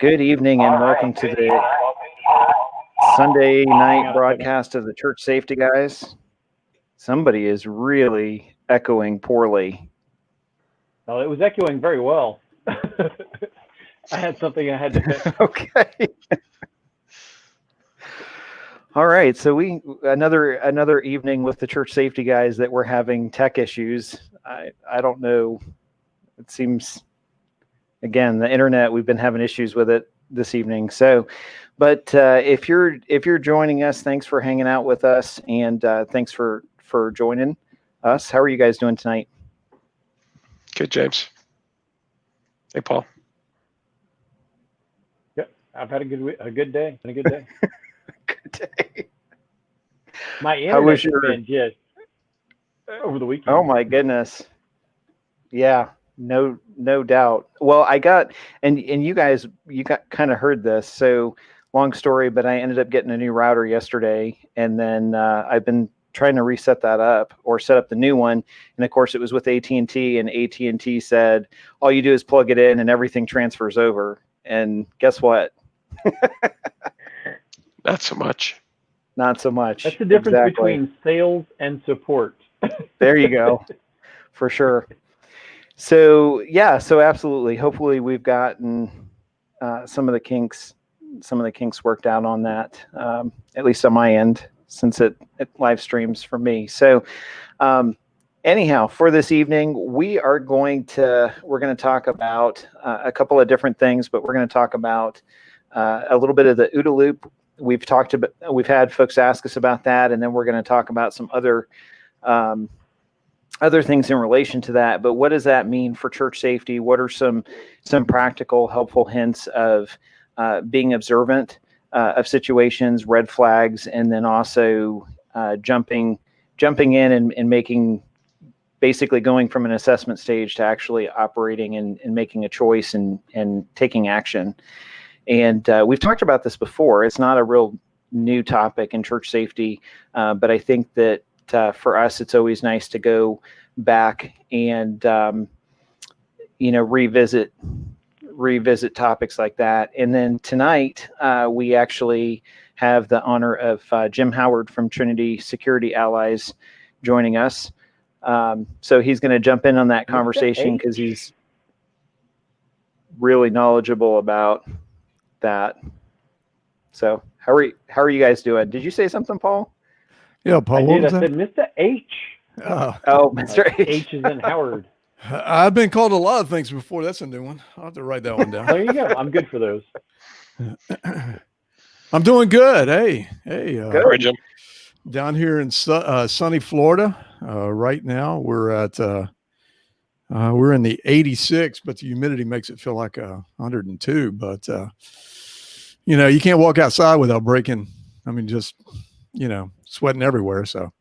Good evening and welcome to the Sunday night broadcast of the Church Safety Guys. Somebody is really echoing poorly. Oh, it was echoing very well. I had something I had to fix. Okay. All right, so another evening with the Church Safety Guys that we're having tech issues. I don't know. It seems, again, the internet, we've been having issues with it this evening. So, but if you're joining us, thanks for hanging out with us, and thanks for joining us. How are you guys doing tonight? Good, James. Hey, Paul. Yep, I've had a good day. Been a good day. Good day. My internet's been just over the weekend. Oh my goodness. Yeah. No doubt. Well, I got, and you guys, kind of heard this. So long story, but I ended up getting a new router yesterday, and then I've been trying to reset that up or set up the new one. And of course, it was with AT&T, and AT&T said all you do is plug it in, and everything transfers over. And guess what? Not so much. Not so much. That's the difference between sales and support. There you go, for sure. So yeah, so absolutely. Hopefully, we've gotten some of the kinks worked out on that, at least on my end, since it live streams for me. So anyhow, for this evening, we're going to talk about a couple of different things, but we're going to talk about a little bit of the OODA loop. We've had folks ask us about that, and then we're going to talk about some other things in relation to that. But what does that mean for church safety? What are some practical, helpful hints of being observant of situations, red flags, and then also jumping in and making, basically going from an assessment stage to actually operating and making a choice and taking action. And we've talked about this before. It's not a real new topic in church safety, but I think that for us, it's always nice to go back and revisit topics like that. And then tonight, we actually have the honor of Jim Howard from Trinity Security Allies joining us. So he's going to jump in on that conversation because he's really knowledgeable about that. So how are you guys doing? Did you say something, Paul? Yeah, Paul. I said Mr. H. Oh, Mr. H. H is in Howard. I've been called a lot of things before. That's a new one. I'll have to write that one down. There you go. I'm good for those. I'm doing good. Hey. Good, Jim. Down here in sunny Florida, right now we're in the 86, but the humidity makes it feel like 102. But you can't walk outside without breaking. I mean, just sweating everywhere. So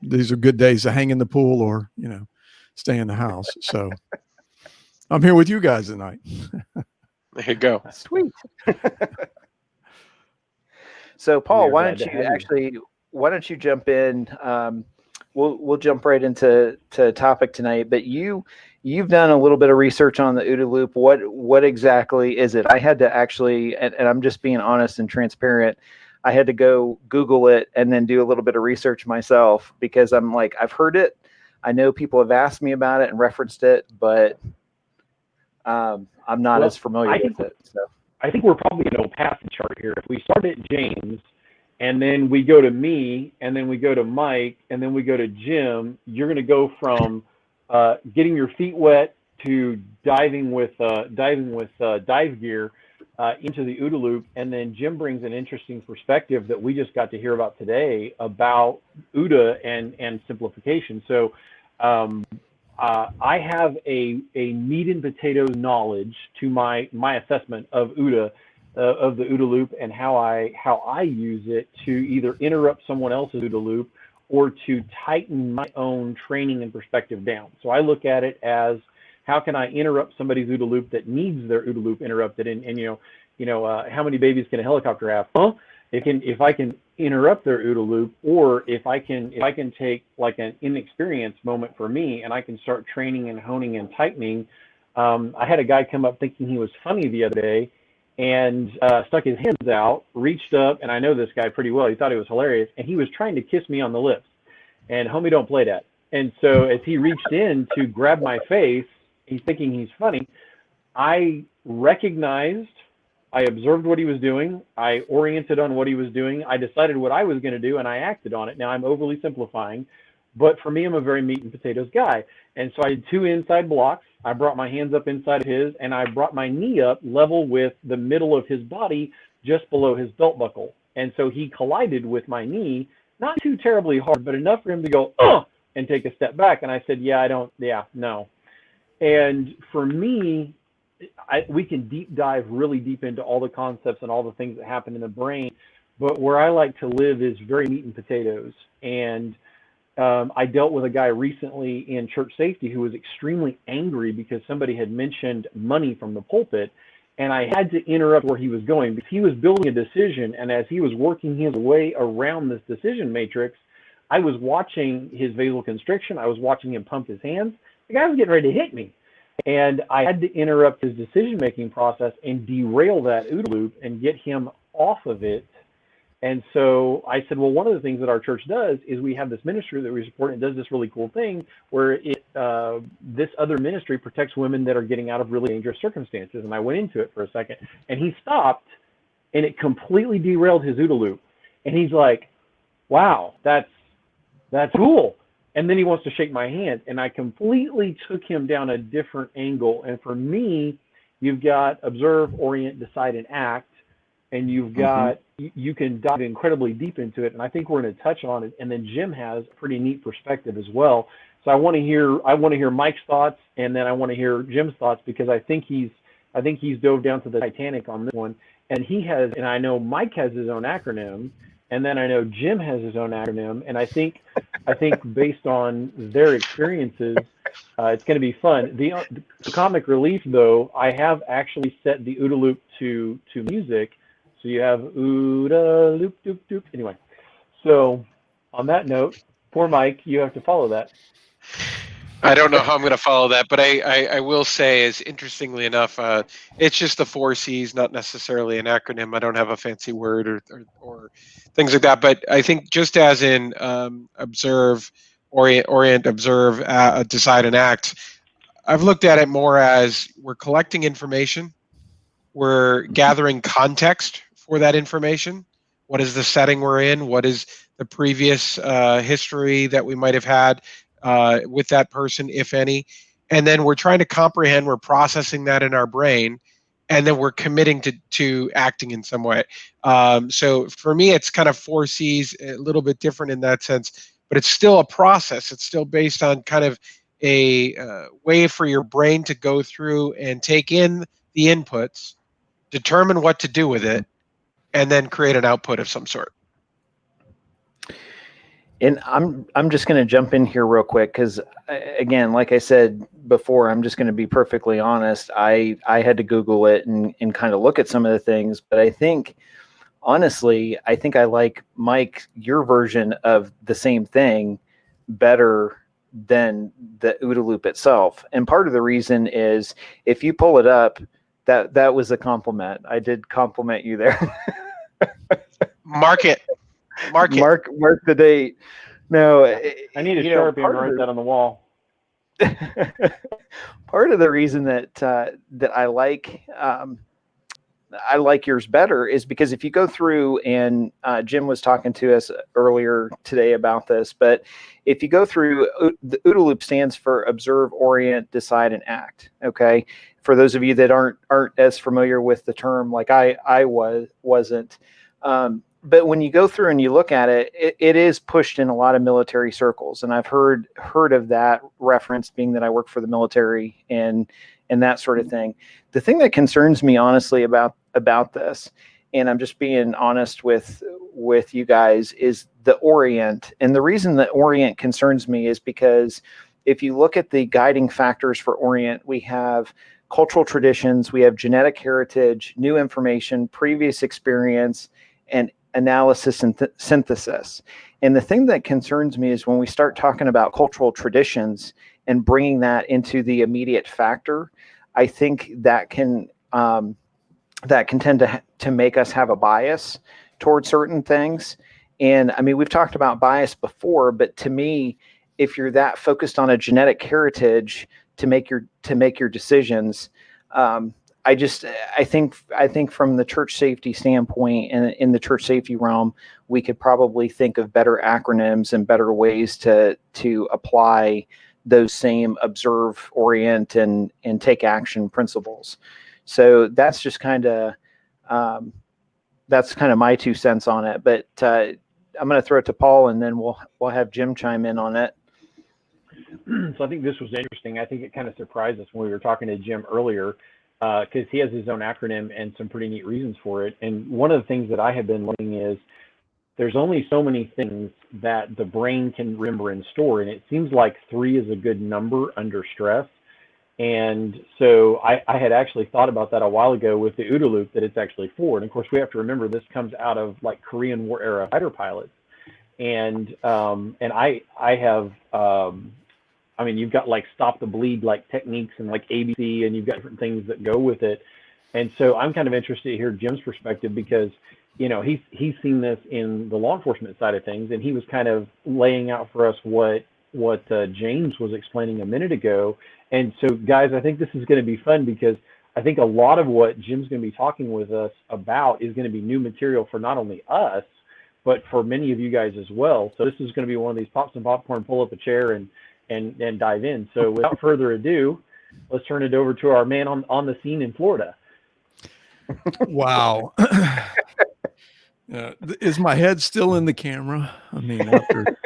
these are good days to hang in the pool or stay in the house. So I'm here with you guys tonight. There you go. Sweet. So Paul, why don't you jump in? We'll jump right into topic tonight, but you've done a little bit of research on the OODA loop. What exactly is it? I had to actually, and I'm just being honest and transparent, I had to go Google it and then do a little bit of research myself because I'm like, I've heard it. I know people have asked me about it and referenced it, but I'm not as familiar with it. So I think we're probably going to pass the chart here. If we start at James, and then we go to me, and then we go to Mike, and then we go to Jim, you're going to go from getting your feet wet to diving with dive gear into the OODA loop. And then Jim brings an interesting perspective that we just got to hear about today about OODA and simplification. So I have a meat and potatoes knowledge to my assessment of OODA, of the OODA loop, and how I use it to either interrupt someone else's OODA loop or to tighten my own training and perspective down. So I look at it as, how can I interrupt somebody's OODA loop that needs their OODA loop interrupted? And how many babies can a helicopter have? If I can interrupt their OODA loop, or if I can take like an inexperienced moment for me and I can start training and honing and tightening. I had a guy come up thinking he was funny the other day, and stuck his hands out, reached up, and I know this guy pretty well. He thought it was hilarious, and he was trying to kiss me on the lips. And homie, don't play that. And so as he reached in to grab my face, he's thinking he's funny. I recognized, I observed what he was doing, I oriented on what he was doing, I decided what I was going to do, and I acted on it. Now, I'm overly simplifying, but for me, I'm a very meat and potatoes guy. And so I did 2 inside blocks. I brought my hands up inside of his, and I brought my knee up level with the middle of his body, just below his belt buckle. And so he collided with my knee, not too terribly hard, but enough for him to go, oh, and take a step back. And I said, no. And for me, we can deep dive really deep into all the concepts and all the things that happen in the brain, but where I like to live is very meat and potatoes. And I dealt with a guy recently in church safety who was extremely angry because somebody had mentioned money from the pulpit, and I had to interrupt where he was going because he was building a decision, and as he was working his way around this decision matrix, I was watching his vasoconstriction. I was watching him pump his hands. The guy was getting ready to hit me. And I had to interrupt his decision-making process and derail that OODA loop and get him off of it. And so I said, well, one of the things that our church does is we have this ministry that we support, and it does this really cool thing where this other ministry protects women that are getting out of really dangerous circumstances. And I went into it for a second, and he stopped, and it completely derailed his OODA loop. And he's like, wow, that's cool. And then he wants to shake my hand, and I completely took him down a different angle. And for me, you've got observe, orient, decide, and act, and you've got you can dive incredibly deep into it. And I think we're going to touch on it. And then Jim has a pretty neat perspective as well. So I want to hear Mike's thoughts, and then I want to hear Jim's thoughts, because I think he's dove down to the Titanic on this one. And he has, and I know Mike has his own acronym. And then I know Jim has his own acronym, and I think based on their experiences, it's going to be fun. The comic relief, though, I have actually set the OODA loop to music, so you have OODA loop doop doop. Anyway, so on that note, poor Mike, you have to follow that. I don't know how I'm going to follow that, but I will say, is interestingly enough, it's just the 4 C's, not necessarily an acronym. I don't have a fancy word or things like that. But I think just as in observe, orient, observe, decide, and act, I've looked at it more as we're collecting information, we're gathering context for that information. What is the setting we're in? What is the previous history that we might have had with that person, if any? And then we're trying to comprehend, we're processing that in our brain, and then we're committing to acting in some way. So for me, it's kind of 4 C's, a little bit different in that sense, but it's still a process. It's still based on kind of a way for your brain to go through and take in the inputs, determine what to do with it, and then create an output of some sort. And I'm just going to jump in here real quick because, again, like I said before, I'm just going to be perfectly honest. I had to Google it and kind of look at some of the things, but I think, honestly, I like, Mike, your version of the same thing better than the OODA loop itself. And part of the reason is if you pull it up, that was a compliment. I did compliment you there. Mark it. Mark the date. No, I need a Sharpie and write that on the wall. Part of the reason that I like yours better is because if you go through, and Jim was talking to us earlier today about this, but if you go through, the OODA loop stands for observe, orient, decide, and act. Okay, for those of you that aren't as familiar with the term, like I wasn't. But when you go through and you look at it, it is pushed in a lot of military circles, and I've heard of that reference being that I work for the military and that sort of thing. The thing that concerns me honestly about this, and I'm just being honest with you guys, is the orient. And the reason that orient concerns me is because if you look at the guiding factors for orient, we have cultural traditions, we have genetic heritage, new information, previous experience, and analysis and synthesis. And the thing that concerns me is when we start talking about cultural traditions and bringing that into the immediate factor, I think that can that can tend to make us have a bias towards certain things. And I mean, we've talked about bias before, but to me, if you're that focused on a genetic heritage to make your decisions, um, I think from the church safety standpoint and in the church safety realm, we could probably think of better acronyms and better ways to apply those same observe, orient, and take action principles. So that's kind of my 2 cents on it. But I'm going to throw it to Paul, and then we'll have Jim chime in on it. So I think this was interesting. I think it kind of surprised us when we were talking to Jim earlier, because he has his own acronym and some pretty neat reasons for it. And one of the things that I have been learning is there's only so many things that the brain can remember and store. And it seems like 3 is a good number under stress. And so I had actually thought about that a while ago with the OODA loop, that it's actually 4. And of course, we have to remember this comes out of like Korean War era fighter pilots. And I have, I mean, you've got like stop the bleed like techniques and like ABC, and you've got different things that go with it. And so I'm kind of interested to hear Jim's perspective, because you know he's seen this in the law enforcement side of things, and he was kind of laying out for us what James was explaining a minute ago. And so, guys, I think this is going to be fun, because I think a lot of what Jim's going to be talking with us about is going to be new material for not only us, but for many of you guys as well. So this is going to be one of these pops and popcorn, pull up a chair and dive in. So without further ado, let's turn it over to our man on the scene in Florida. Wow. Is my head still in the camera? I mean, after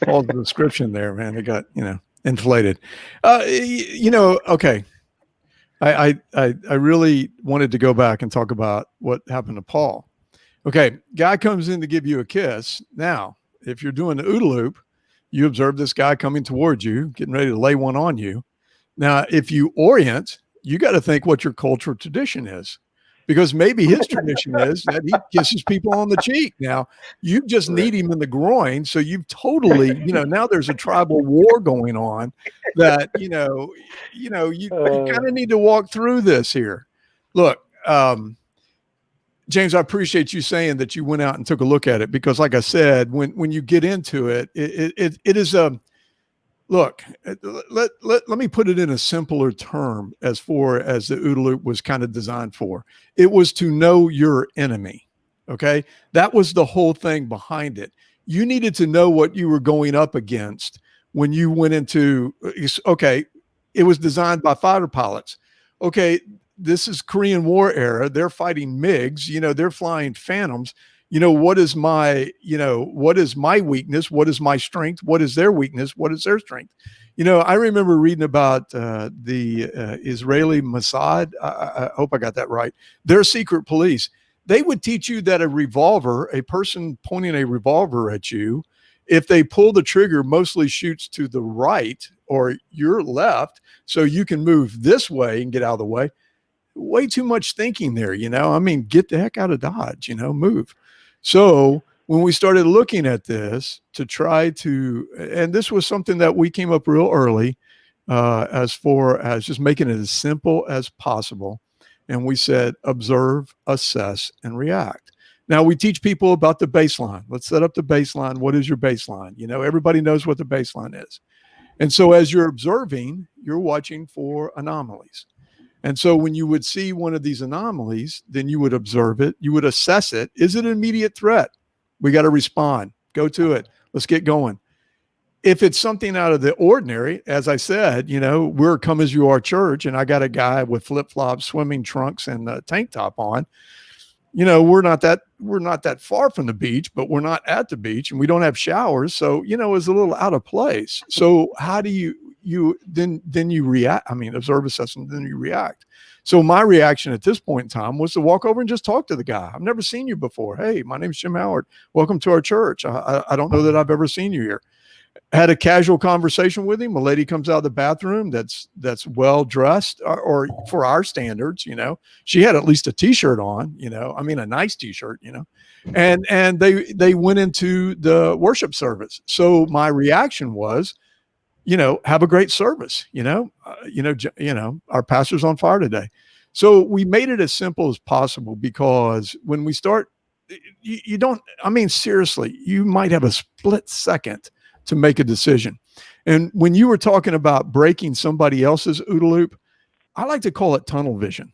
Paul's description there, man, it got, inflated. Okay. I really wanted to go back and talk about what happened to Paul. Okay. Guy comes in to give you a kiss. Now, if you're doing the OODA loop, you observe this guy coming towards you, getting ready to lay one on you. Now, if you orient, you got to think what your cultural tradition is, because maybe his tradition is that he kisses people on the cheek. Now, you just need him in the groin. So you've totally, now there's a tribal war going on that, you kind of need to walk through this here. Look, James, I appreciate you saying that you went out and took a look at it, because like I said, when you get into it, it is a look, let me put it in a simpler term as far as the OODA loop was kind of designed for. It was to know your enemy. Okay. That was the whole thing behind it. You needed to know what you were going up against when you went into, okay, it was designed by fighter pilots. Okay. This is Korean War era. They're fighting MiGs, they're flying Phantoms. What is my weakness? What is my strength? What is their weakness? What is their strength? I remember reading about the Israeli Mossad. I hope I got that right. Their secret police. They would teach you that a person pointing a revolver at you, if they pull the trigger, mostly shoots to the right or your left, so you can move this way and get out of the way. Way too much thinking there, I mean, get the heck out of Dodge, move. So when we started looking at this to try to, and this was something that we came up real early, as far as just making it as simple as possible. And we said, observe, assess, and react. Now we teach people about the baseline. Let's set up the baseline. What is your baseline? Everybody knows what the baseline is. And so as you're observing, you're watching for anomalies. And so when you would see one of these anomalies, then you would observe it. You would assess it. Is it an immediate threat? We got to respond. Go to it. Let's get going. If it's something out of the ordinary, as I said, we're Come As You Are church, and I got a guy with flip-flops, swimming trunks, and a tank top on. We're not that far from the beach, but we're not at the beach, and we don't have showers. So, it's a little out of place. So how do you react? I mean, observe, assess, and then you react. So my reaction at this point in time was to walk over and just talk to the guy. I've never seen you before. Hey, my name's Jim Howard. Welcome to our church. I don't know that I've ever seen you here. Had a casual conversation with him. A lady comes out of the bathroom that's well dressed, or for our standards, she had at least a t-shirt on, I mean, a nice t-shirt, and they went into the worship service. So my reaction was, have a great service. Our pastor's on fire today. So we made it as simple as possible, because when we start, you don't, I mean, seriously, you might have a split second to make a decision. And when you were talking about breaking somebody else's OODA loop, I like to call it tunnel vision.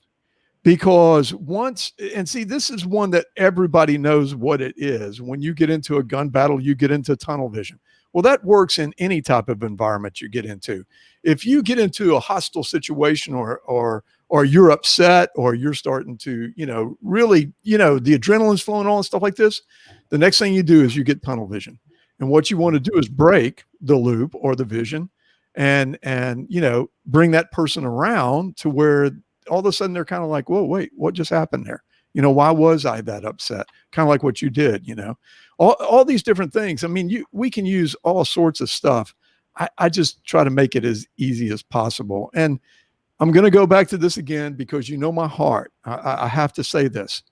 Because once, and see, this is one that everybody knows what it is. When you get into a gun battle, you get into tunnel vision. Well, that works in any type of environment you get into. If you get into a hostile situation, or you're upset, or you're starting to, really, the adrenaline's flowing on and stuff like this, the next thing you do is you get tunnel vision. And what you want to do is break the loop or the vision, and bring that person around to where all of a sudden they're kind of like, whoa, wait, what just happened there? Why was I that upset? Kind of like what you did, all these different things. I mean, we can use all sorts of stuff. I just try to make it as easy as possible. And I'm going to go back to this again, because my heart, I have to say this.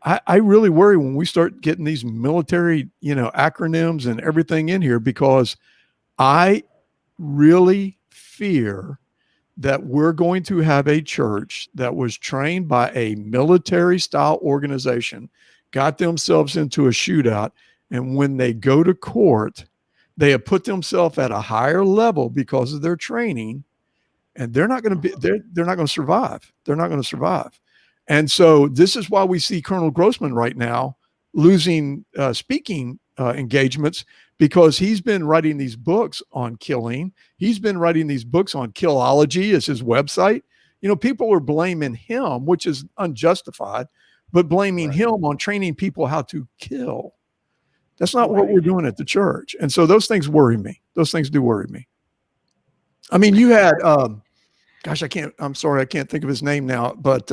I really worry when we start getting these military, acronyms and everything in here, because I really fear that we're going to have a church that was trained by a military style organization, got themselves into a shootout, and when they go to court, they have put themselves at a higher level because of their training, and they're not going to survive. They're not going to survive. And so this is why we see Colonel Grossman right now losing speaking engagements, because he's been writing these books on killing. He's been writing these books on Killology as his website. People are blaming him, which is unjustified, but blaming him on training people how to kill. That's not what we're doing at the church. And so those things worry me. Those things do worry me. I mean, you had, I'm sorry, I can't think of his name now, but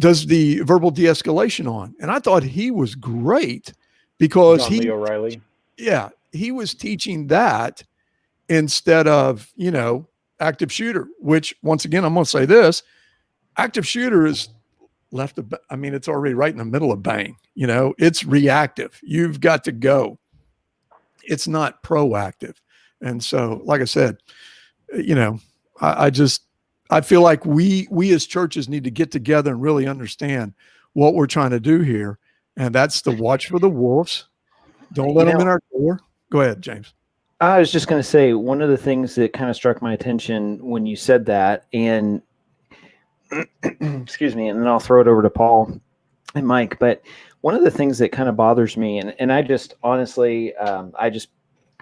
does the verbal de-escalation on. And I thought he was great, because John Lee O'Reilly. Yeah, he was teaching that instead of, active shooter, which, once again, I'm going to say this, active shooter is it's already right in the middle of bang. It's reactive. You've got to go. It's not proactive. And so, like I said, I feel like we as churches need to get together and really understand what we're trying to do here. And that's to watch for the wolves. Don't let them in our door. Go ahead, James. I was just going to say, one of the things that kind of struck my attention when you said that, and excuse me, and then I'll throw it over to Paul and Mike, but one of the things that kind of bothers me, and I just honestly,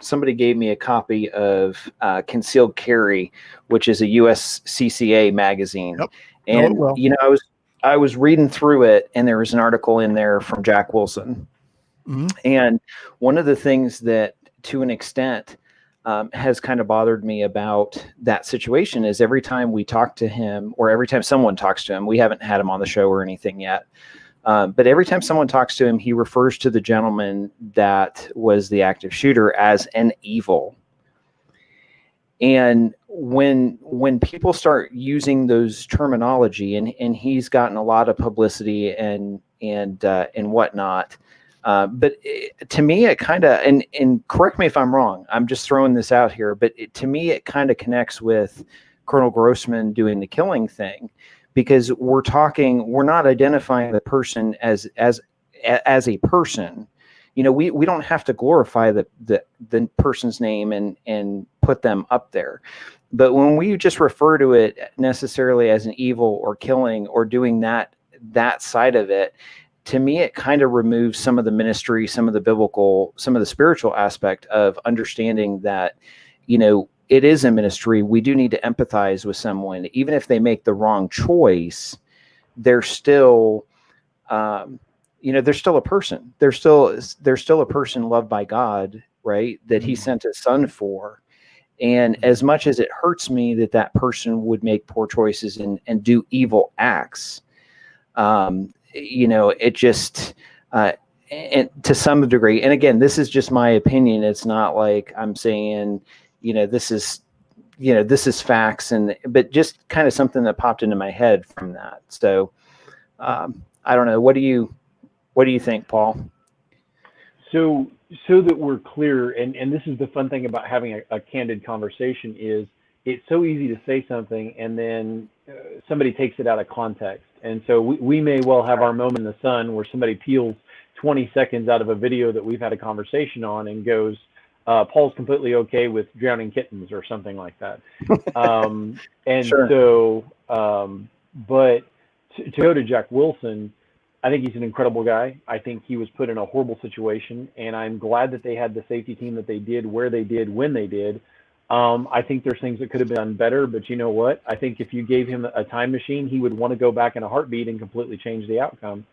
somebody gave me a copy of Concealed Carry, which is a USCCA magazine. Yep. And, I was reading through it, and there was an article in there from Jack Wilson. Mm-hmm. And one of the things that, to an extent, has kind of bothered me about that situation is every time we talk to him, or every time someone talks to him, we haven't had him on the show or anything yet, but every time someone talks to him, he refers to the gentleman that was the active shooter as an evil. And when people start using those terminology, and he's gotten a lot of publicity and whatnot, but to me, it kind of, and correct me if I'm wrong, I'm just throwing this out here, but to me, it kind of connects with Colonel Grossman doing the killing thing, because we're not identifying the person as a person. We don't have to glorify the person's name and put them up there. But when we just refer to it necessarily as an evil or killing or doing that side of it, to me, it kind of removes some of the ministry, some of the biblical, some of the spiritual aspect of understanding that, it is a ministry. We do need to empathize with someone, even if they make the wrong choice. They're still, they're still a person. They're still a person loved by God, right? That He sent His Son for. And as much as it hurts me that person would make poor choices and do evil acts, it just, and to some degree, and again, this is just my opinion. It's not like I'm saying, this is facts, but just kind of something that popped into my head from that. So, I don't know. What do you think, Paul? So that we're clear, and this is the fun thing about having a candid conversation, is it's so easy to say something and then somebody takes it out of context. And so we may well have our moment in the sun where somebody peels 20 seconds out of a video that we've had a conversation on and goes, Paul's completely okay with drowning kittens or something like that. And Sure. so, but to go to Jack Wilson, I think he's an incredible guy. I think he was put in a horrible situation, and I'm glad that they had the safety team that they did, where they did, when they did. I think there's things that could have been done better, but you know what? I think if you gave him a time machine, he would want to go back in a heartbeat and completely change the outcome.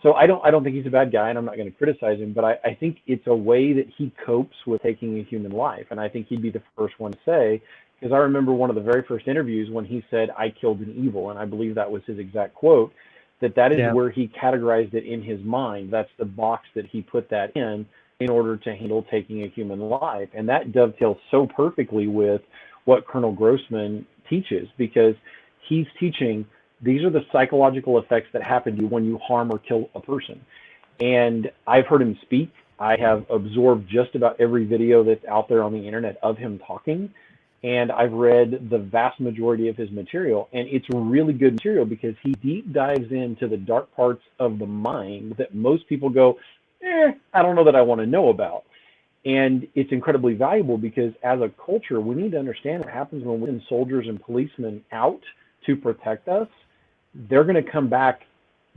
So I don't think he's a bad guy, and I'm not going to criticize him, but I think it's a way that he copes with taking a human life, and I think he'd be the first one to say, because I remember one of the very first interviews when he said, "I killed an evil," and I believe that was his exact quote, that is where he categorized it in his mind. That's the box that he put that in order to handle taking a human life, and that dovetails so perfectly with what Colonel Grossman teaches, because he's teaching these are the psychological effects that happen to you when you harm or kill a person. And I've heard him speak. I have absorbed just about every video that's out there on the internet of him talking. And I've read the vast majority of his material. And it's really good material because he deep dives into the dark parts of the mind that most people go, I don't know that I want to know about. And it's incredibly valuable because as a culture, we need to understand what happens when we send soldiers and policemen out to protect us. They're going to come back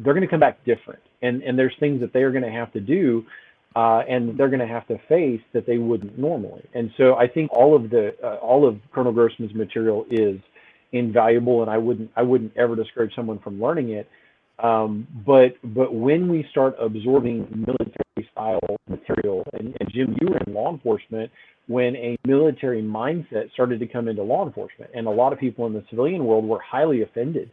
different, and there's things that they are going to have to do and they're going to have to face that they wouldn't normally. And so I think all of Colonel Grossman's material is invaluable, and I wouldn't ever discourage someone from learning it. But when we start absorbing military style material, and Jim, you were in law enforcement when a military mindset started to come into law enforcement, and a lot of people in the civilian world were highly offended.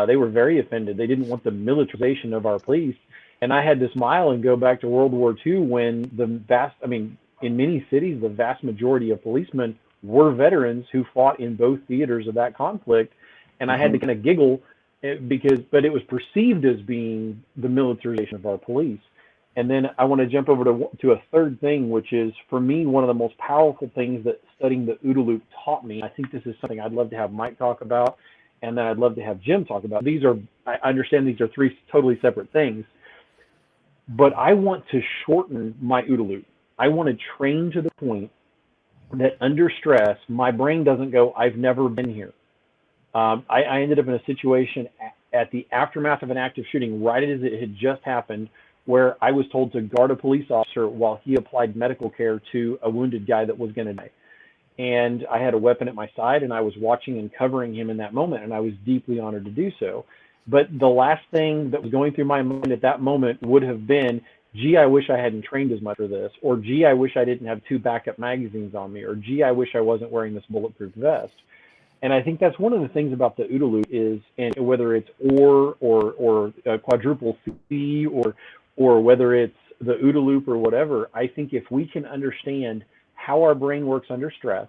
They were very offended. They didn't want the militarization of our police. And I had to smile and go back to World War II when in many cities, the vast majority of policemen were veterans who fought in both theaters of that conflict. And I had to kind of giggle but it was perceived as being the militarization of our police. And then I want to jump over to a third thing, which is, for me, one of the most powerful things that studying the OODA loop taught me. I think this is something I'd love to have Mike talk about, and then I'd love to have Jim talk about. I understand these are three totally separate things, but I want to shorten my OODA loop. I want to train to the point that under stress, my brain doesn't go, I've never been here. I ended up in a situation at the aftermath of an active shooting, right as it had just happened, where I was told to guard a police officer while he applied medical care to a wounded guy that was going to die. And I had a weapon at my side, and I was watching and covering him in that moment, and I was deeply honored to do so. But the last thing that was going through my mind at that moment would have been, gee, I wish I hadn't trained as much for this, or gee, I wish I didn't have 2 backup magazines on me, or gee, I wish I wasn't wearing this bulletproof vest. And I think that's one of the things about the OODA loop is, and whether it's or quadruple C or whether it's the OODA loop or whatever, I think if we can understand how our brain works under stress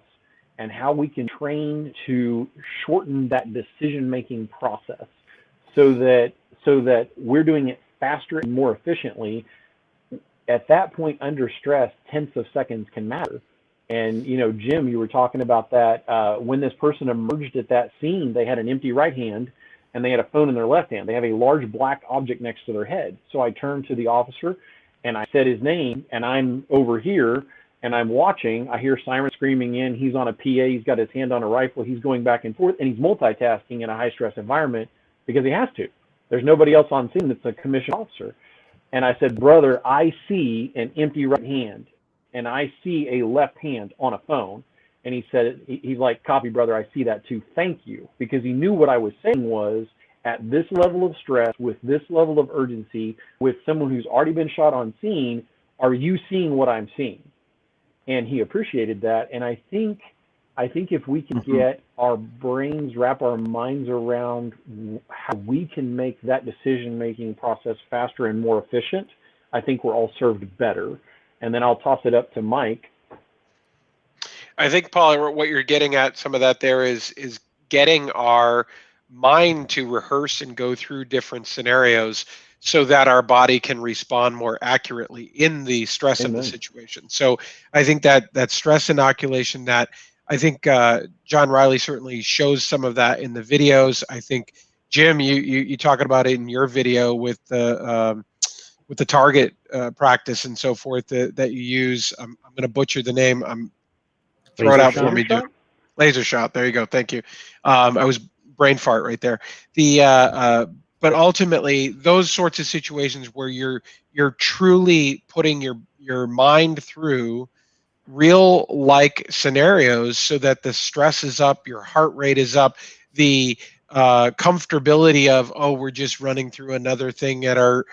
and how we can train to shorten that decision-making process so that we're doing it faster and more efficiently, at that point under stress, tenths of seconds can matter. And, Jim, you were talking about that. When this person emerged at that scene, they had an empty right hand and they had a phone in their left hand. They have a large black object next to their head. So I turned to the officer and I said his name, and I'm over here and I'm watching. I hear sirens screaming in. He's on a PA. He's got his hand on a rifle. He's going back and forth, and he's multitasking in a high-stress environment because he has to. There's nobody else on scene that's a commissioned officer. And I said, brother, I see an empty right hand, and I see a left hand on a phone. And he said, he's like, copy, brother, I see that too. Thank you. Because he knew what I was saying was, at this level of stress, with this level of urgency, with someone who's already been shot on scene, are you seeing what I'm seeing? And he appreciated that. And I think if we can get our brains, wrap our minds around how we can make that decision-making process faster and more efficient, I think we're all served better. And then I'll toss it up to Mike. I think, Paul, what you're getting at, some of that there is getting our mind to rehearse and go through different scenarios so that our body can respond more accurately in the stress of the situation. So I think that stress inoculation, that I think John Riley certainly shows some of that in the videos. I think Jim, you talking about it in your video with the target practice and so forth that you use. I'm going to butcher the name. Throw it out for me, Jim. Laser shot. There you go. Thank you. I was brain fart right there. But ultimately, those sorts of situations where you're truly putting your mind through real like scenarios so that the stress is up, your heart rate is up, the comfortability of, oh, we're just running through another thing at our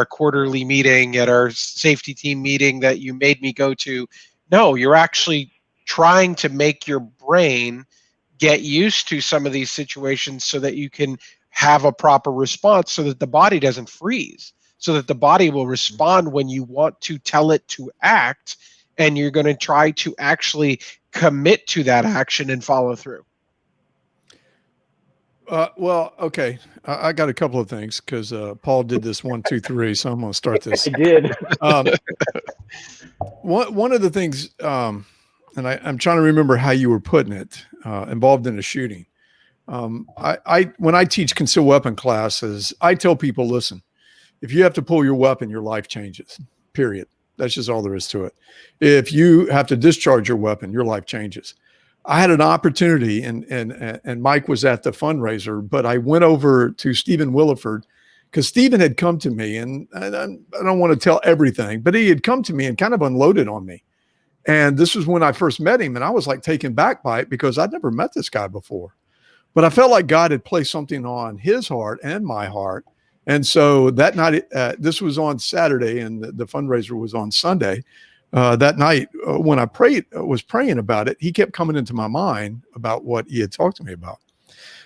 quarterly meeting, at our safety team meeting that you made me go to. No, you're actually trying to make your brain get used to some of these situations so that you can have a proper response, so that the body doesn't freeze, so that the body will respond when you want to tell it to act, and you're going to try to actually commit to that action and follow through. Well, okay. I got a couple of things because Paul did this 1, 2, 3. So I'm going to start this. I did. One of the things, and I'm trying to remember how you were putting it, involved in a shooting. When I teach concealed weapon classes, I tell people, listen, if you have to pull your weapon, your life changes, period. That's just all there is to it. If you have to discharge your weapon, your life changes. I had an opportunity, and Mike was at the fundraiser, but I went over to Stephen Williford because Stephen had come to me, and I don't want to tell everything, but he had come to me and kind of unloaded on me. And this was when I first met him, and I was like taken back by it because I'd never met this guy before. But I felt like God had placed something on his heart and my heart. And so that night, this was on Saturday, and the fundraiser was on Sunday. That night, when I was praying about it, he kept coming into my mind about what he had talked to me about.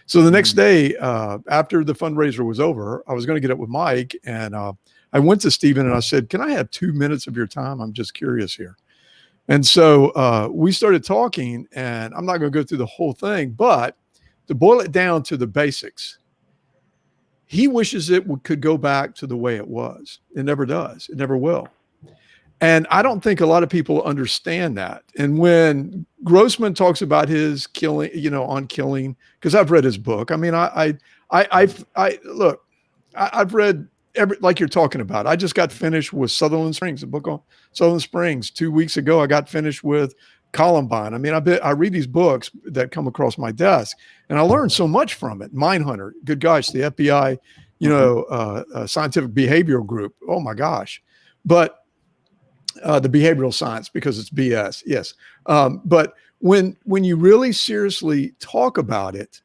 So the next day, after the fundraiser was over, I was going to get up with Mike, and I went to Stephen and I said, "Can I have 2 minutes of your time? I'm just curious here." And so we started talking, and I'm not going to go through the whole thing, but to boil it down to the basics, he wishes it could go back to the way it was. It never does. It never will. And I don't think a lot of people understand that. And when Grossman talks about his killing, on killing, because I've read his book. I mean, I've read like you're talking about. I just got finished with Sutherland Springs, a book on Sutherland Springs. 2 weeks ago, I got finished with Columbine. I mean, I read these books that come across my desk, and I learned so much from it. Mindhunter, good gosh, the FBI, scientific behavioral group. Oh my gosh. But the behavioral science, because it's BS. Yes. But when you really seriously talk about it,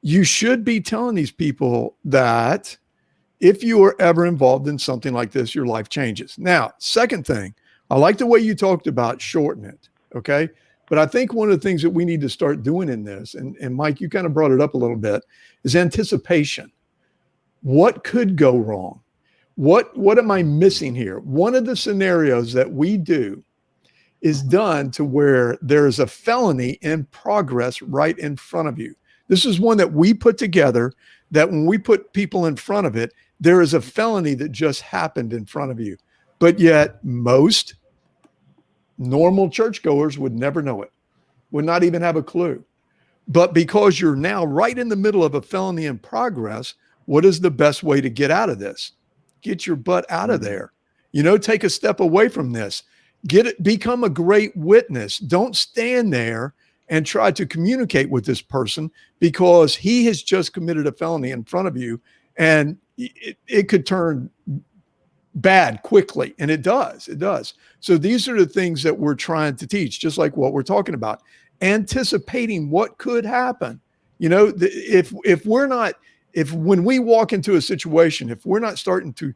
you should be telling these people that if you are ever involved in something like this, your life changes. Now, second thing, I like the way you talked about shorten it. Okay. But I think one of the things that we need to start doing in this, and Mike, you kind of brought it up a little bit, is anticipation. What could go wrong? What am I missing here? One of the scenarios that we do is done to where there is a felony in progress right in front of you. This is one that we put together, that when we put people in front of it, there is a felony that just happened in front of you. But yet most normal churchgoers would never know it, would not even have a clue. But because you're now right in the middle of a felony in progress, what is the best way to get out of this? Get your butt out of there. Take a step away from this. Become a great witness. Don't stand there and try to communicate with this person because he has just committed a felony in front of you, and it could turn bad quickly. And it does. It does. So these are the things that we're trying to teach, just like what we're talking about, anticipating what could happen. If when we walk into a situation, if we're not starting to,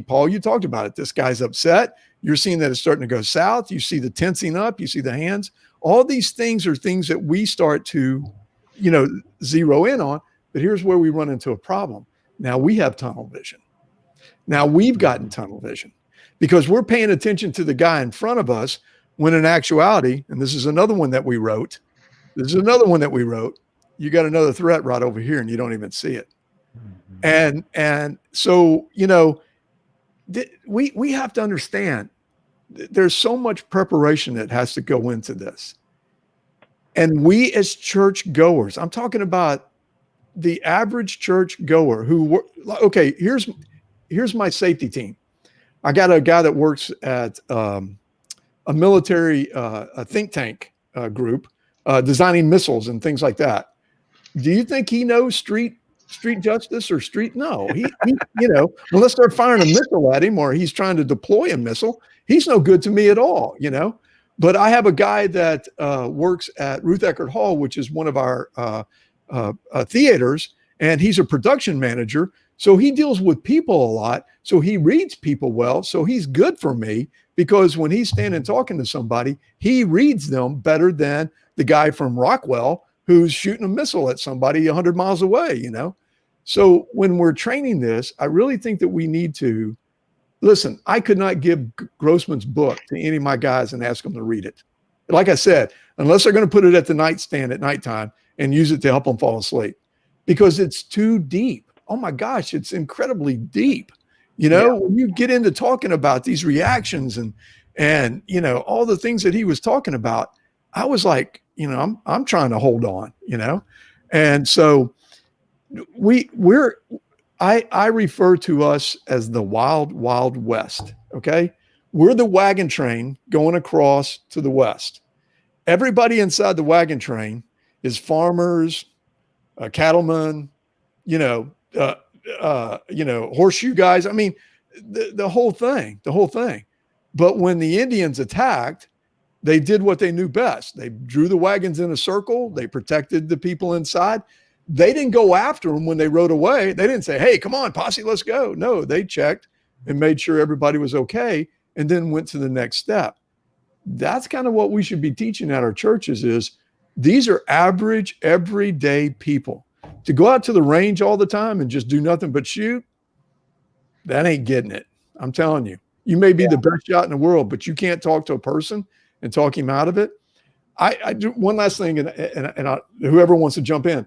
Paul, you talked about it. This guy's upset. You're seeing that it's starting to go south. You see the tensing up. You see the hands. All these things are things that we start to, zero in on. But here's where we run into a problem. Now we have tunnel vision. Now we've gotten tunnel vision because we're paying attention to the guy in front of us when in actuality, and this is another one that we wrote. You got another threat right over here and you don't even see it. And so, we have to understand there's so much preparation that has to go into this. And we as church goers, I'm talking about the average church goer okay, here's my safety team. I got a guy that works at a military a think tank group, designing missiles and things like that. Do you think he knows street justice or street? No, he unless they're firing a missile at him or he's trying to deploy a missile, he's no good to me at all. But I have a guy that works at Ruth Eckerd Hall, which is one of our theaters, and he's a production manager. So he deals with people a lot. So he reads people well. So he's good for me because when he's standing talking to somebody, he reads them better than the guy from Rockwell who's shooting a missile at somebody 100 miles away, So when we're training this, I really think that we need to listen. I could not give Grossman's book to any of my guys and ask them to read it. Like I said, unless they're going to put it at the nightstand at nighttime and use it to help them fall asleep because it's too deep. Oh my gosh, it's incredibly deep. When you get into talking about these reactions and all the things that he was talking about, I was like, I'm trying to hold on, and so I refer to us as the wild, wild west. Okay. We're the wagon train going across to the west. Everybody inside the wagon train is farmers, cattlemen, horseshoe guys. I mean, the whole thing. But when the Indians attacked, they did what they knew best. They drew the wagons in a circle. They protected the people inside. They didn't go after them when they rode away. They didn't say, hey, come on, posse, let's go. No, they checked and made sure everybody was okay and then went to the next step. That's kind of what we should be teaching at our churches is these are average, everyday people. To go out to the range all the time and just do nothing but shoot, that ain't getting it. I'm telling you. You may be the best shot in the world, but you can't talk to a person and talk him out of it. I do one last thing, and whoever wants to jump in.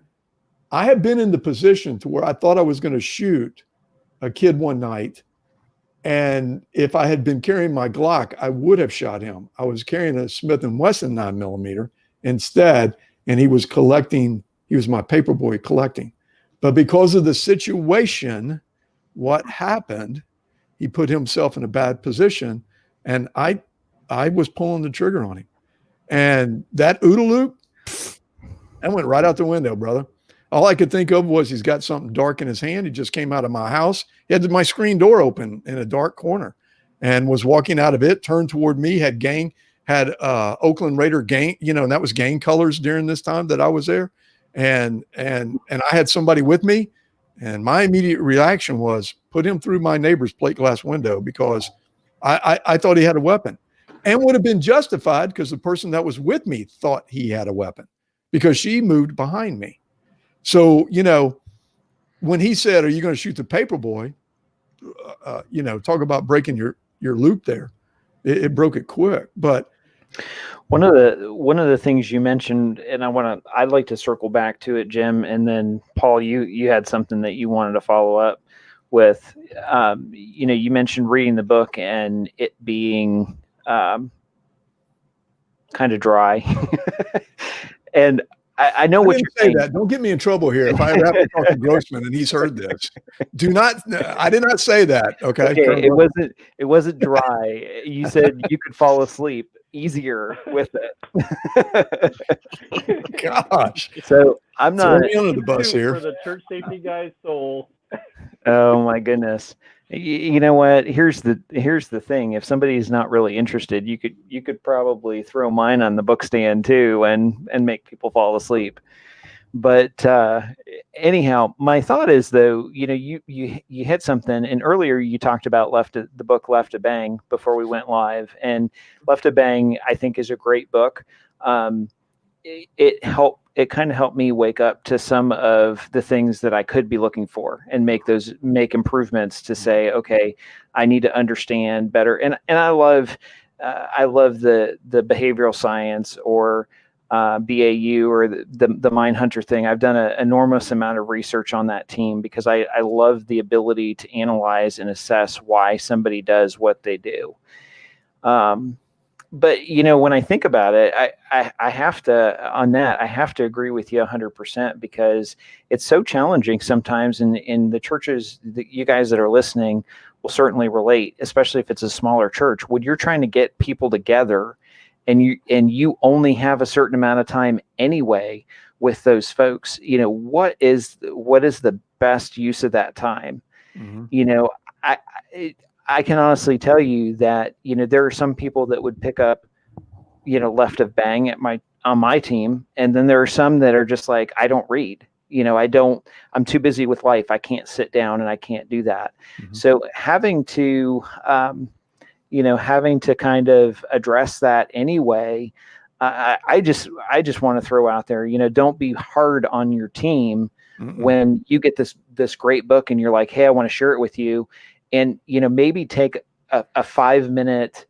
I have been in the position to where I thought I was going to shoot a kid one night, and if I had been carrying my Glock, I would have shot him. I was carrying a Smith & Wesson 9mm instead, and he was collecting. He was my paper boy collecting. But because of the situation, what happened, he put himself in a bad position, and I was pulling the trigger on him. And that OODA loop, that went right out the window, brother. All I could think of was he's got something dark in his hand. He just came out of my house. He had my screen door open in a dark corner and was walking out of it, turned toward me, had Oakland Raider gang, and that was gang colors during this time that I was there. And I had somebody with me, and my immediate reaction was put him through my neighbor's plate glass window because I thought he had a weapon. And would have been justified because the person that was with me thought he had a weapon because she moved behind me. So, when he said, are you going to shoot the paper boy? Talk about breaking your loop there. It broke it quick. But one of the things you mentioned, and I'd like to circle back to it, Jim, and then Paul, you had something that you wanted to follow up with. You mentioned reading the book and it being kind of dry. And I know what you're saying. That. Don't get me in trouble here. If I ever have to talk to Grossman and he's heard this, I did not say that. Okay. It wasn't dry. You said you could fall asleep easier with it. Gosh. So I'm not under the bus here for the church safety guy's soul. Oh my goodness. You know what? Here's the thing. If somebody's not really interested, you could probably throw mine on the book stand too and make people fall asleep. But anyhow, my thought is though, you hit something, and earlier you talked about the book Left to Bang before we went live, and Left to Bang I think is a great book. It kind of helped me wake up to some of the things that I could be looking for and make improvements to say, okay, I need to understand better. And I love the behavioral science or BAU or the Mindhunter thing. I've done an enormous amount of research on that team because I love the ability to analyze and assess why somebody does what they do. but when I think about it, I have to, on that, I have to agree with you 100%, because it's so challenging sometimes in the churches that you guys that are listening will certainly relate, especially if it's a smaller church, when you're trying to get people together and you only have a certain amount of time anyway with those folks. What is the best use of that time? Mhm. I, I can honestly tell you that, there are some people that would pick up, left of bang on my team. And then there are some that are just like, I don't read, I'm too busy with life. I can't sit down and I can't do that. Mhm. So having to kind of address that anyway, I just want to throw out there, don't be hard on your team Mm-mm. when you get this great book and you're like, hey, I want to share it with you, and maybe take a 5 minute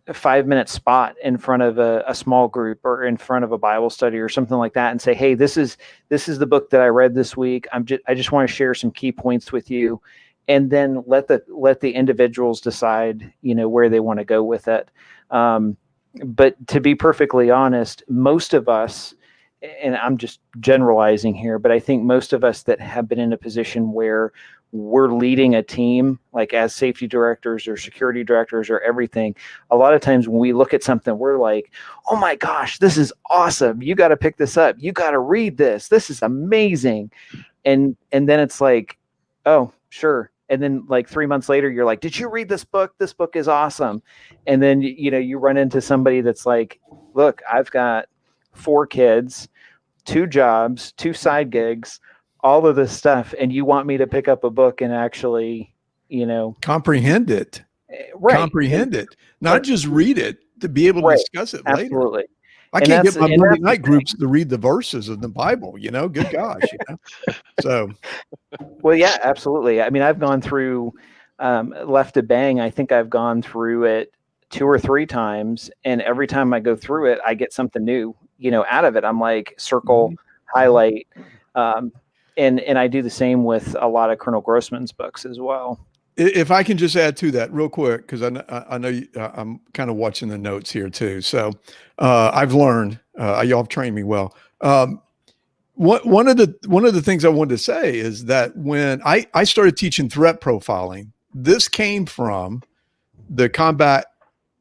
a 5 minute spot in front of a small group or in front of a Bible study or something like that, and say, hey, this is the book that I read this week. I just want to share some key points with you, and then let the individuals decide, where they want to go with it. But to be perfectly honest, most of us, and I'm just generalizing here, but I think most of us that have been in a position where we're leading a team, like as safety directors or security directors or everything, a lot of times when we look at something, we're like, oh my gosh, this is awesome. You got to pick this up. You got to read this. This is amazing. And then it's like, oh, sure. And then like 3 months later, you're like, did you read this book? This book is awesome. And then, you run into somebody that's like, look, I've got 4 kids, 2 jobs, 2 side gigs, all of this stuff. And you want me to pick up a book and actually, Comprehend it. right. Comprehend it. Not just read it, to be able to Right. discuss it later. Absolutely. I And can't get my Monday that's the night thing. groups to read the verses of the Bible, good gosh, So, Well, yeah, absolutely. I mean, I've gone through Left to Bang. I think I've gone through it 2 or 3 times, and every time I go through it, I get something new, out of it. I'm like, circle, Mhm. highlight, um, and I do the same with a lot of Colonel Grossman's books as well. If I can just add to that real quick, because I know I'm kind of watching the notes here too. So I've learned, y'all have trained me well. One of the things I wanted to say is that when I started teaching threat profiling, this came from the combat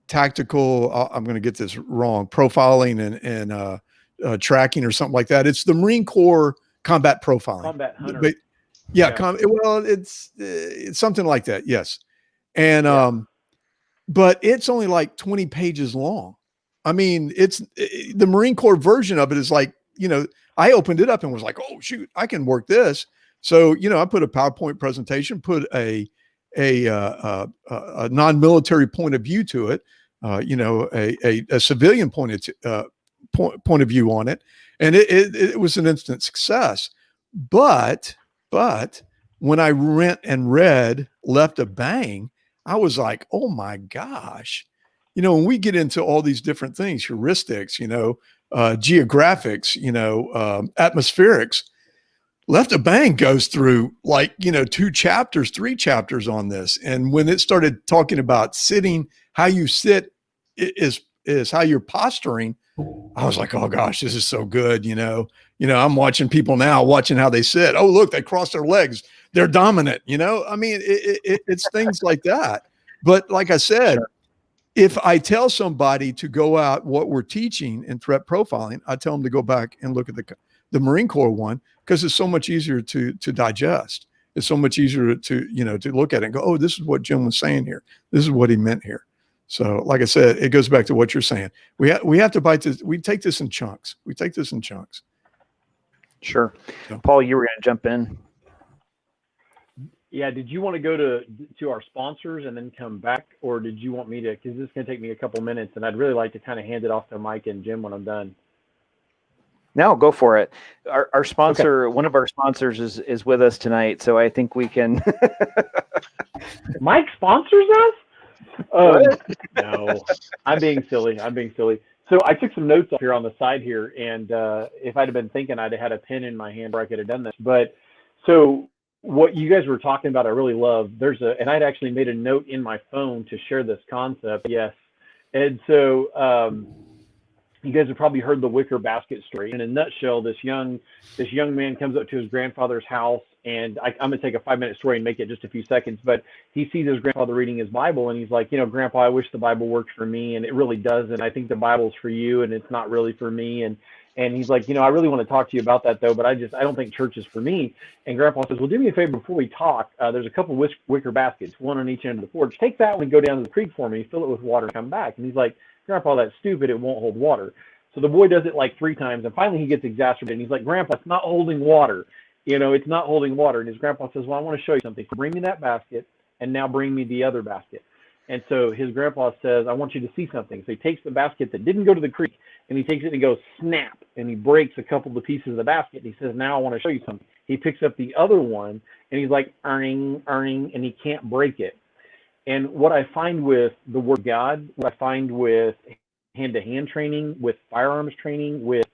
tactical, I'm going to get this wrong, profiling and tracking or something like that. It's the Marine Corps combat profiling. Combat hunter. But, yeah. Well, it's something like that. Yes. And, but it's only like 20 pages long. I mean, the Marine Corps version of it is like, I opened it up and was like, oh shoot, I can work this. So, I put a PowerPoint presentation, put a non-military point of view to it, a civilian point of view on it. And it was an instant success. But when I went and read Left of Bang, I was like, oh my gosh. When we get into all these different things, heuristics, geographics, atmospherics, Left of Bang goes through like, 2 chapters, 3 chapters on this. And when it started talking about sitting, how you sit is how you're posturing, I was like, oh gosh, this is so good. I'm watching people now, watching how they sit. Oh, look, they cross their legs. They're dominant. I mean, it's things like that. But like I said, Sure. if I tell somebody to go out what we're teaching in threat profiling, I tell them to go back and look at the Marine Corps one, because it's so much easier to digest. It's so much easier to look at it and go, oh, this is what Jim was saying here. This is what he meant here. So, like I said, it goes back to what you're saying. We have to bite this. We take this in chunks. Sure. So. Paul, you were going to jump in. Yeah. Did you want to go to our sponsors and then come back, or did you want me to? Because this is going to take me a couple minutes, and I'd really like to kind of hand it off to Mike and Jim when I'm done. No, go for it. Our sponsor, okay. One of our sponsors is with us tonight, so I think we can. Mike sponsors us? No, I'm being silly. So I took some notes up here on the side here, and if I'd have been thinking, I'd have had a pen in my hand where I could have done this. But so what you guys were talking about, I really love. And I'd actually made a note in my phone to share this concept. Yes, And so you guys have probably heard the wicker basket story. In a nutshell, this young man comes up to his grandfather's house, and I'm going to take a 5-minute story and make it just a few seconds. But he sees his grandfather reading his Bible, and he's like, Grandpa, I wish the Bible worked for me, and it really doesn't. I think the Bible's for you, and it's not really for me. And he's like, I really want to talk to you about that, though, but I don't think church is for me. And Grandpa says, well, do me a favor before we talk. There's a couple wicker baskets, one on each end of the porch. Take that one and go down to the creek for me, fill it with water, and come back. And he's like, Grandpa, that's stupid. It won't hold water. So the boy does it like 3 times, and finally he gets exacerbated. And he's like, Grandpa, it's not holding water. It's not holding water. And his grandpa says, well, I want to show you something. So bring me that basket, and now bring me the other basket. And so his grandpa says, I want you to see something. So he takes the basket that didn't go to the creek, and he takes it and he goes, snap, and he breaks a couple of the pieces of the basket. And he says, now I want to show you something. He picks up the other one, and he's like, earning, and he can't break it. And what I find with the Word of God, what I find with hand-to-hand training, with firearms training, with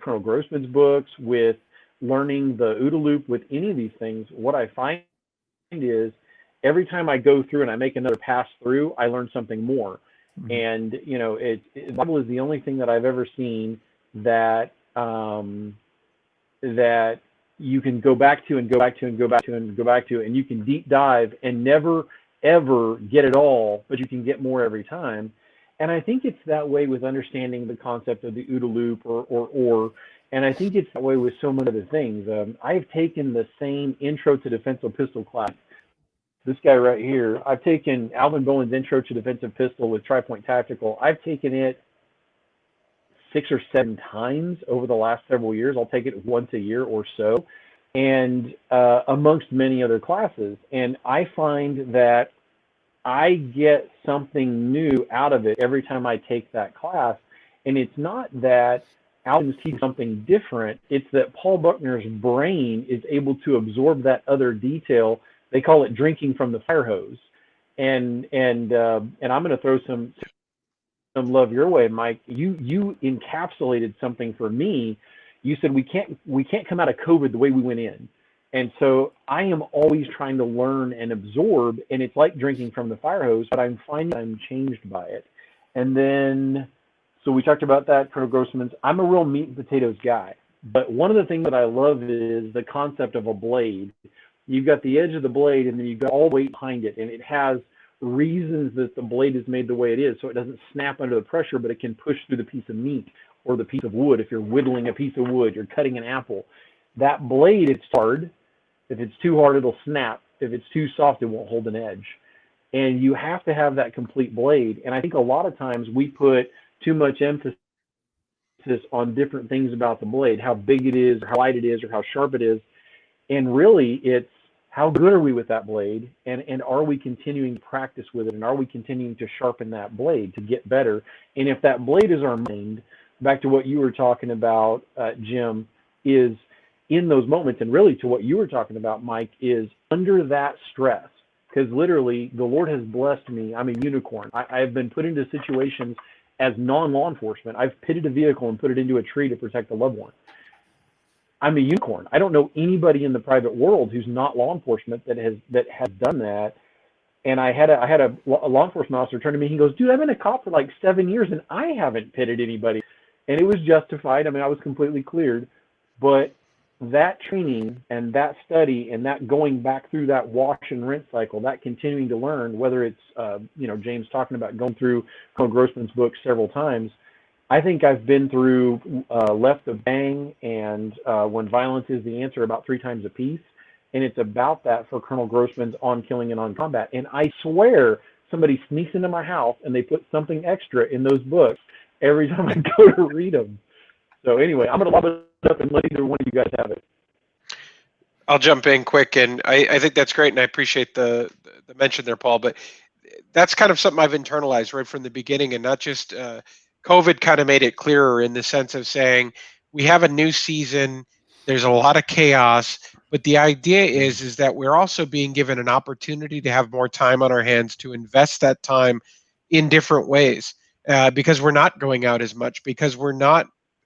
Colonel Grossman's books, with learning the OODA loop, with any of these things, what I find is every time I go through and I make another pass through, I learn something more. Mm-hmm. And the Bible is the only thing that I've ever seen that that you can go back to and go back to and go back to and go back to, and you can deep dive and never ever get it all, but you can get more every time. And I think it's that way with understanding the concept of the OODA loop, or and I think it's that way with so many other things. I've taken the same Intro to Defensive Pistol class. This guy right here, I've taken Alvin Bowen's Intro to Defensive Pistol with TriPoint Tactical. I've taken it 6 or 7 times over the last several years. I'll take it once a year or so, and amongst many other classes. And I find that I get something new out of it every time I take that class. And it's not that Alvin's teaching something different. It's that Paul Buckner's brain is able to absorb that other detail. They call it drinking from the fire hose. And I'm going to throw some love your way, Mike. You encapsulated something for me. You said we can't come out of COVID the way we went in. And so I am always trying to learn and absorb, and it's like drinking from the fire hose, but I'm finding I'm changed by it. And then, so we talked about that, Colonel Grossman's. I'm a real meat and potatoes guy, but one of the things that I love is the concept of a blade. You've got the edge of the blade, and then you've got all the weight behind it, and it has reasons that the blade is made the way it is, so it doesn't snap under the pressure, but it can push through the piece of meat or the piece of wood. If you're whittling a piece of wood, you're cutting an apple. That blade, it's hard. If it's too hard, it'll snap. If it's too soft, it won't hold an edge. And you have to have that complete blade. And I think a lot of times we put too much emphasis on different things about the blade, how big it is, or how light it is, or how sharp it is. And really, it's how good are we with that blade, and are we continuing to practice with it, and are we continuing to sharpen that blade to get better? And if that blade is our mind, back to what you were talking about, Jim, is in those moments, and really to what you were talking about, Mike, is under that stress, because literally the Lord has blessed me. I'm a unicorn. I've been put into situations as non-law enforcement. I've pitted a vehicle and put it into a tree to protect a loved one. I'm a unicorn. I don't know anybody in the private world who's not law enforcement that has done that. And I had a law enforcement officer turn to me. He goes, "Dude, I've been a cop for like 7 years and I haven't pitted anybody." And it was justified. I mean, I was completely cleared. But that training and that study and that going back through that wash and rinse cycle, that continuing to learn, whether it's James talking about going through Colonel Grossman's book several times. I think I've been through Left of Bang and When Violence is the Answer about 3 times a piece. And it's about that for Colonel Grossman's On Killing and On Combat. And I swear somebody sneaks into my house and they put something extra in those books every time I go to read them. So anyway, I'm going to lob it up and let either one of you guys have it. I'll jump in quick, and I think that's great, and I appreciate the mention there, Paul. But that's kind of something I've internalized right from the beginning, and not just COVID kind of made it clearer in the sense of saying we have a new season, there's a lot of chaos, but the idea is that we're also being given an opportunity to have more time on our hands to invest that time in different ways because we're not going out as much, because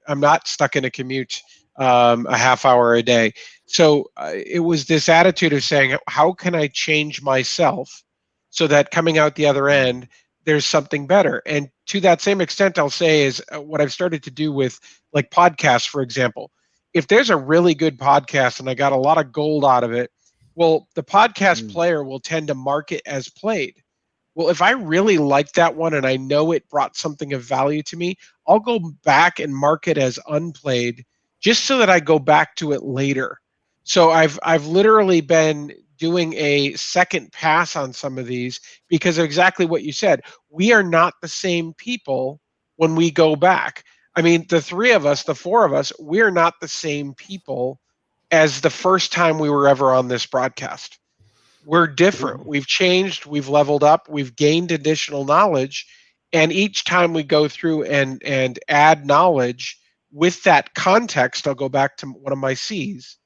I'm not stuck in a commute a half hour a day. So it was this attitude of saying, how can I change myself so that coming out the other end, there's something better. And to that same extent, I'll say is what I've started to do with like podcasts, for example. If there's a really good podcast and I got a lot of gold out of it, well, the podcast player will tend to mark it as played. Well, if I really like that one and I know it brought something of value to me, I'll go back and mark it as unplayed just so that I go back to it later. So I've literally been doing a second pass on some of these because of exactly what you said. We are not the same people when we go back. I mean, the three of us, the four of us, we're not the same people as the first time we were ever on this broadcast. We're different. We've changed, we've leveled up, we've gained additional knowledge, and each time we go through and add knowledge with that context, I'll go back to one of my C's,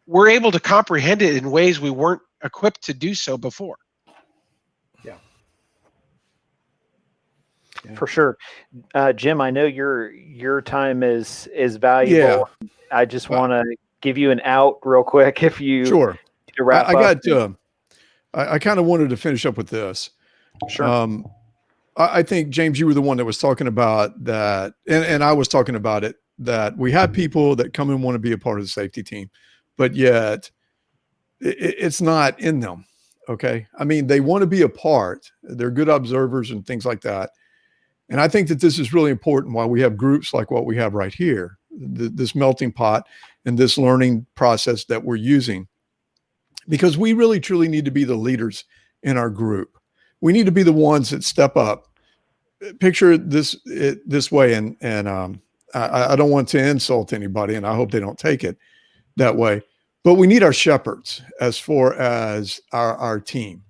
we're able to comprehend it in ways we weren't equipped to do so before. For sure. Jim, I know your time is valuable. Yeah. I just want to give you an out real quick if you sure. To wrap up. I kind of wanted to finish up with this. Sure. I think, James, you were the one that was talking about that, and I was talking about it, that we have people that come and want to be a part of the safety team, but yet it's not in them. Okay. I mean, they want to be a part. They're good observers and things like that. And I think that this is really important why we have groups like what we have right here, this melting pot and this learning process that we're using, because we really truly need to be the leaders in our group. We need to be the ones that step up. Picture it this way, and I don't want to insult anybody, and I hope they don't take it that way, but we need our shepherds as far as our team.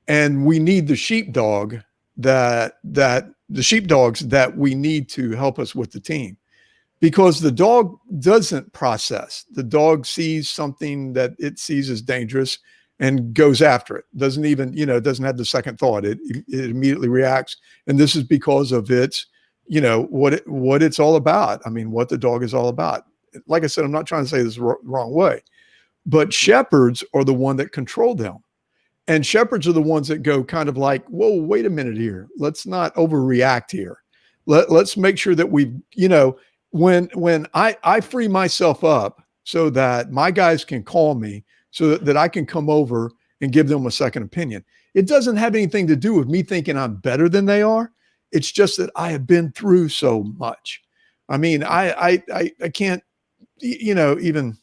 And we need the sheepdog the sheepdogs that we need to help us with the team, because the dog doesn't process. The dog sees something that it sees as dangerous and goes after it. Doesn't even, doesn't have the second thought. It immediately reacts. And this is because of its, what it's all about. I mean, what the dog is all about. Like I said, I'm not trying to say this the wrong way, but shepherds are the one that control them. And shepherds are the ones that go kind of like, whoa, wait a minute here. Let's not overreact here. Let's make sure that we, when I free myself up so that my guys can call me so that I can come over and give them a second opinion. It doesn't have anything to do with me thinking I'm better than they are. It's just that I have been through so much. I mean, I can't, even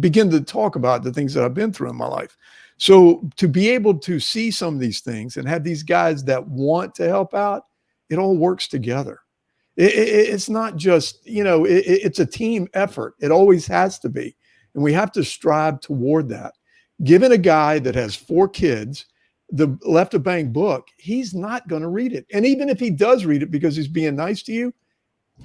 begin to talk about the things that I've been through in my life. So to be able to see some of these things and have these guys that want to help out, it all works together. It's not just, it's a team effort. It always has to be. And we have to strive toward that. Given a guy that has 4 kids, the Left of Bang book, he's not going to read it. And even if he does read it because he's being nice to you,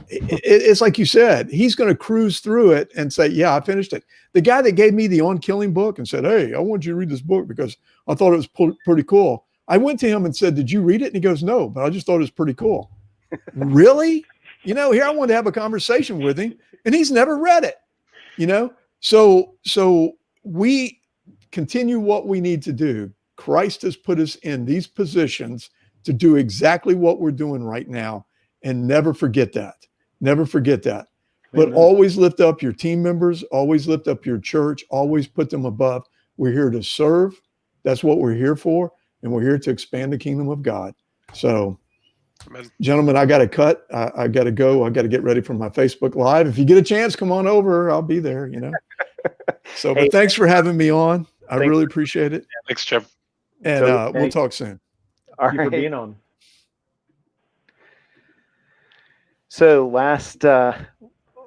it's like you said, he's going to cruise through it and say, yeah, I finished it. The guy that gave me the On Killing book and said, hey, I want you to read this book because I thought it was pretty cool. I went to him and said, did you read it? And he goes, no, but I just thought it was pretty cool. Really? Here I wanted to have a conversation with him and he's never read it, So we continue what we need to do. Christ has put us in these positions to do exactly what we're doing right now. And never forget that. Never forget that. But always lift up your team members. Always lift up your church. Always put them above. We're here to serve. That's what we're here for. And we're here to expand the kingdom of God. So, gentlemen, I got to cut. I got to go. I got to get ready for my Facebook Live. If you get a chance, come on over. I'll be there, So, but thanks for having me on. I really appreciate it. Thanks, Jim. And we'll talk soon. Thank you for being on. So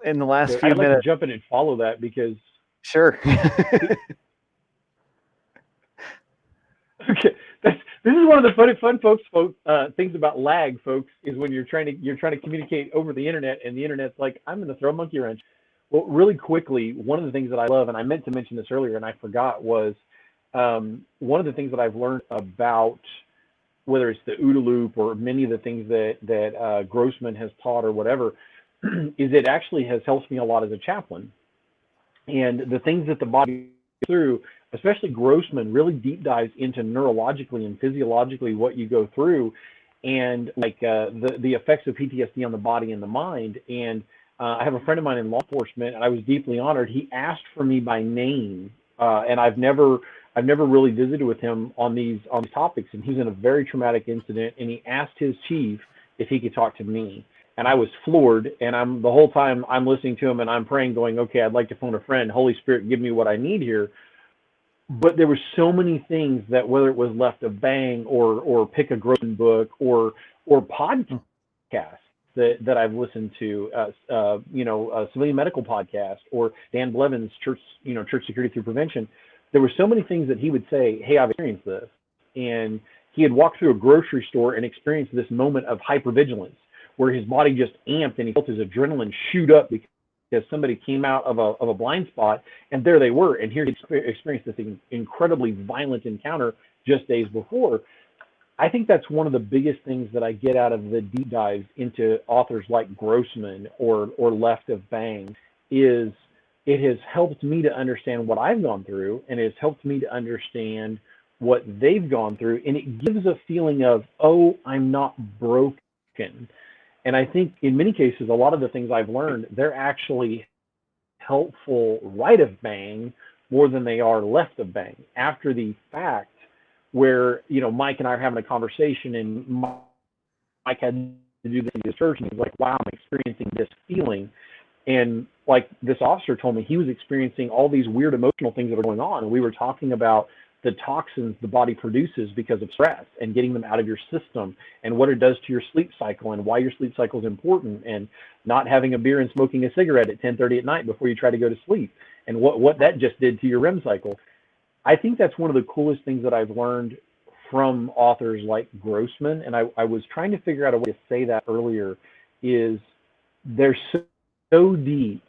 in the last few I'd like minutes, to jump in and follow that because. Sure. Okay, this is one of the fun folks things about lag, folks, is when you're trying to communicate over the internet, and the internet's like, I'm going to throw a monkey wrench. Well, really quickly, one of the things that I love, and I meant to mention this earlier and I forgot, was one of the things that I've learned about, whether it's the OODA loop or many of the things that Grossman has taught or whatever, is it actually has helped me a lot as a chaplain. And the things that the body through, especially Grossman, really deep dives into neurologically and physiologically what you go through, and like the effects of PTSD on the body and the mind. And I have a friend of mine in law enforcement, and I was deeply honored. He asked for me by name, and I've never really visited with him on these topics. And he's in a very traumatic incident, and he asked his chief if he could talk to me. And I was floored, and the whole time I'm listening to him and I'm praying, going, okay, I'd like to phone a friend. Holy Spirit, give me what I need here. But there were so many things that, whether it was Left of Bang or pick a Grossman book or podcasts that I've listened to, civilian medical podcast, or Dan Blevins' church security through prevention. There were so many things that he would say, hey, I've experienced this. And he had walked through a grocery store and experienced this moment of hypervigilance, where his body just amped and he felt his adrenaline shoot up because somebody came out of a blind spot, and there they were. And here he experienced this incredibly violent encounter just days before. I think that's one of the biggest things that I get out of the deep dives into authors like Grossman or Left of Bang, is it has helped me to understand what I've gone through, and it has helped me to understand what they've gone through. And it gives a feeling of, oh, I'm not broken. And I think in many cases, a lot of the things I've learned, they're actually helpful right of Bang more than they are left of Bang. After the fact, where, Mike and I are having a conversation, and Mike had to do this in his church, and he's like, wow, I'm experiencing this feeling. And like this officer told me, he was experiencing all these weird emotional things that are going on. And we were talking about the toxins the body produces because of stress, and getting them out of your system, and what it does to your sleep cycle, and why your sleep cycle is important, and not having a beer and smoking a cigarette at 10:30 at night before you try to go to sleep, and what that just did to your REM cycle. I think that's one of the coolest things that I've learned from authors like Grossman. And I was trying to figure out a way to say that earlier, is they're so deep.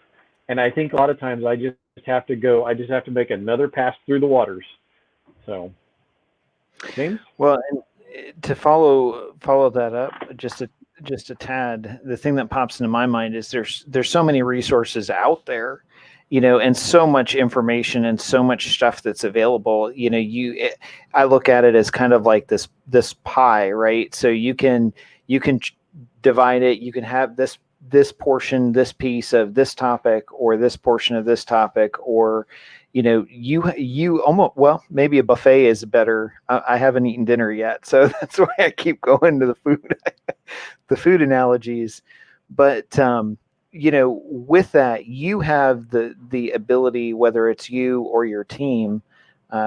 And I think a lot of times I just have to make another pass through the waters. So, James? Well, and to follow that up just a tad, the thing that pops into my mind is there's so many resources out there, and so much information and so much stuff that's available. I look at it as kind of like this pie, right? So you can divide it. You can have this portion, this piece of this topic, or this portion of this topic, or you almost, well, maybe a buffet is better. I haven't eaten dinner yet, so that's why I keep going to the food analogies. But with that, you have the ability, whether it's you or your team,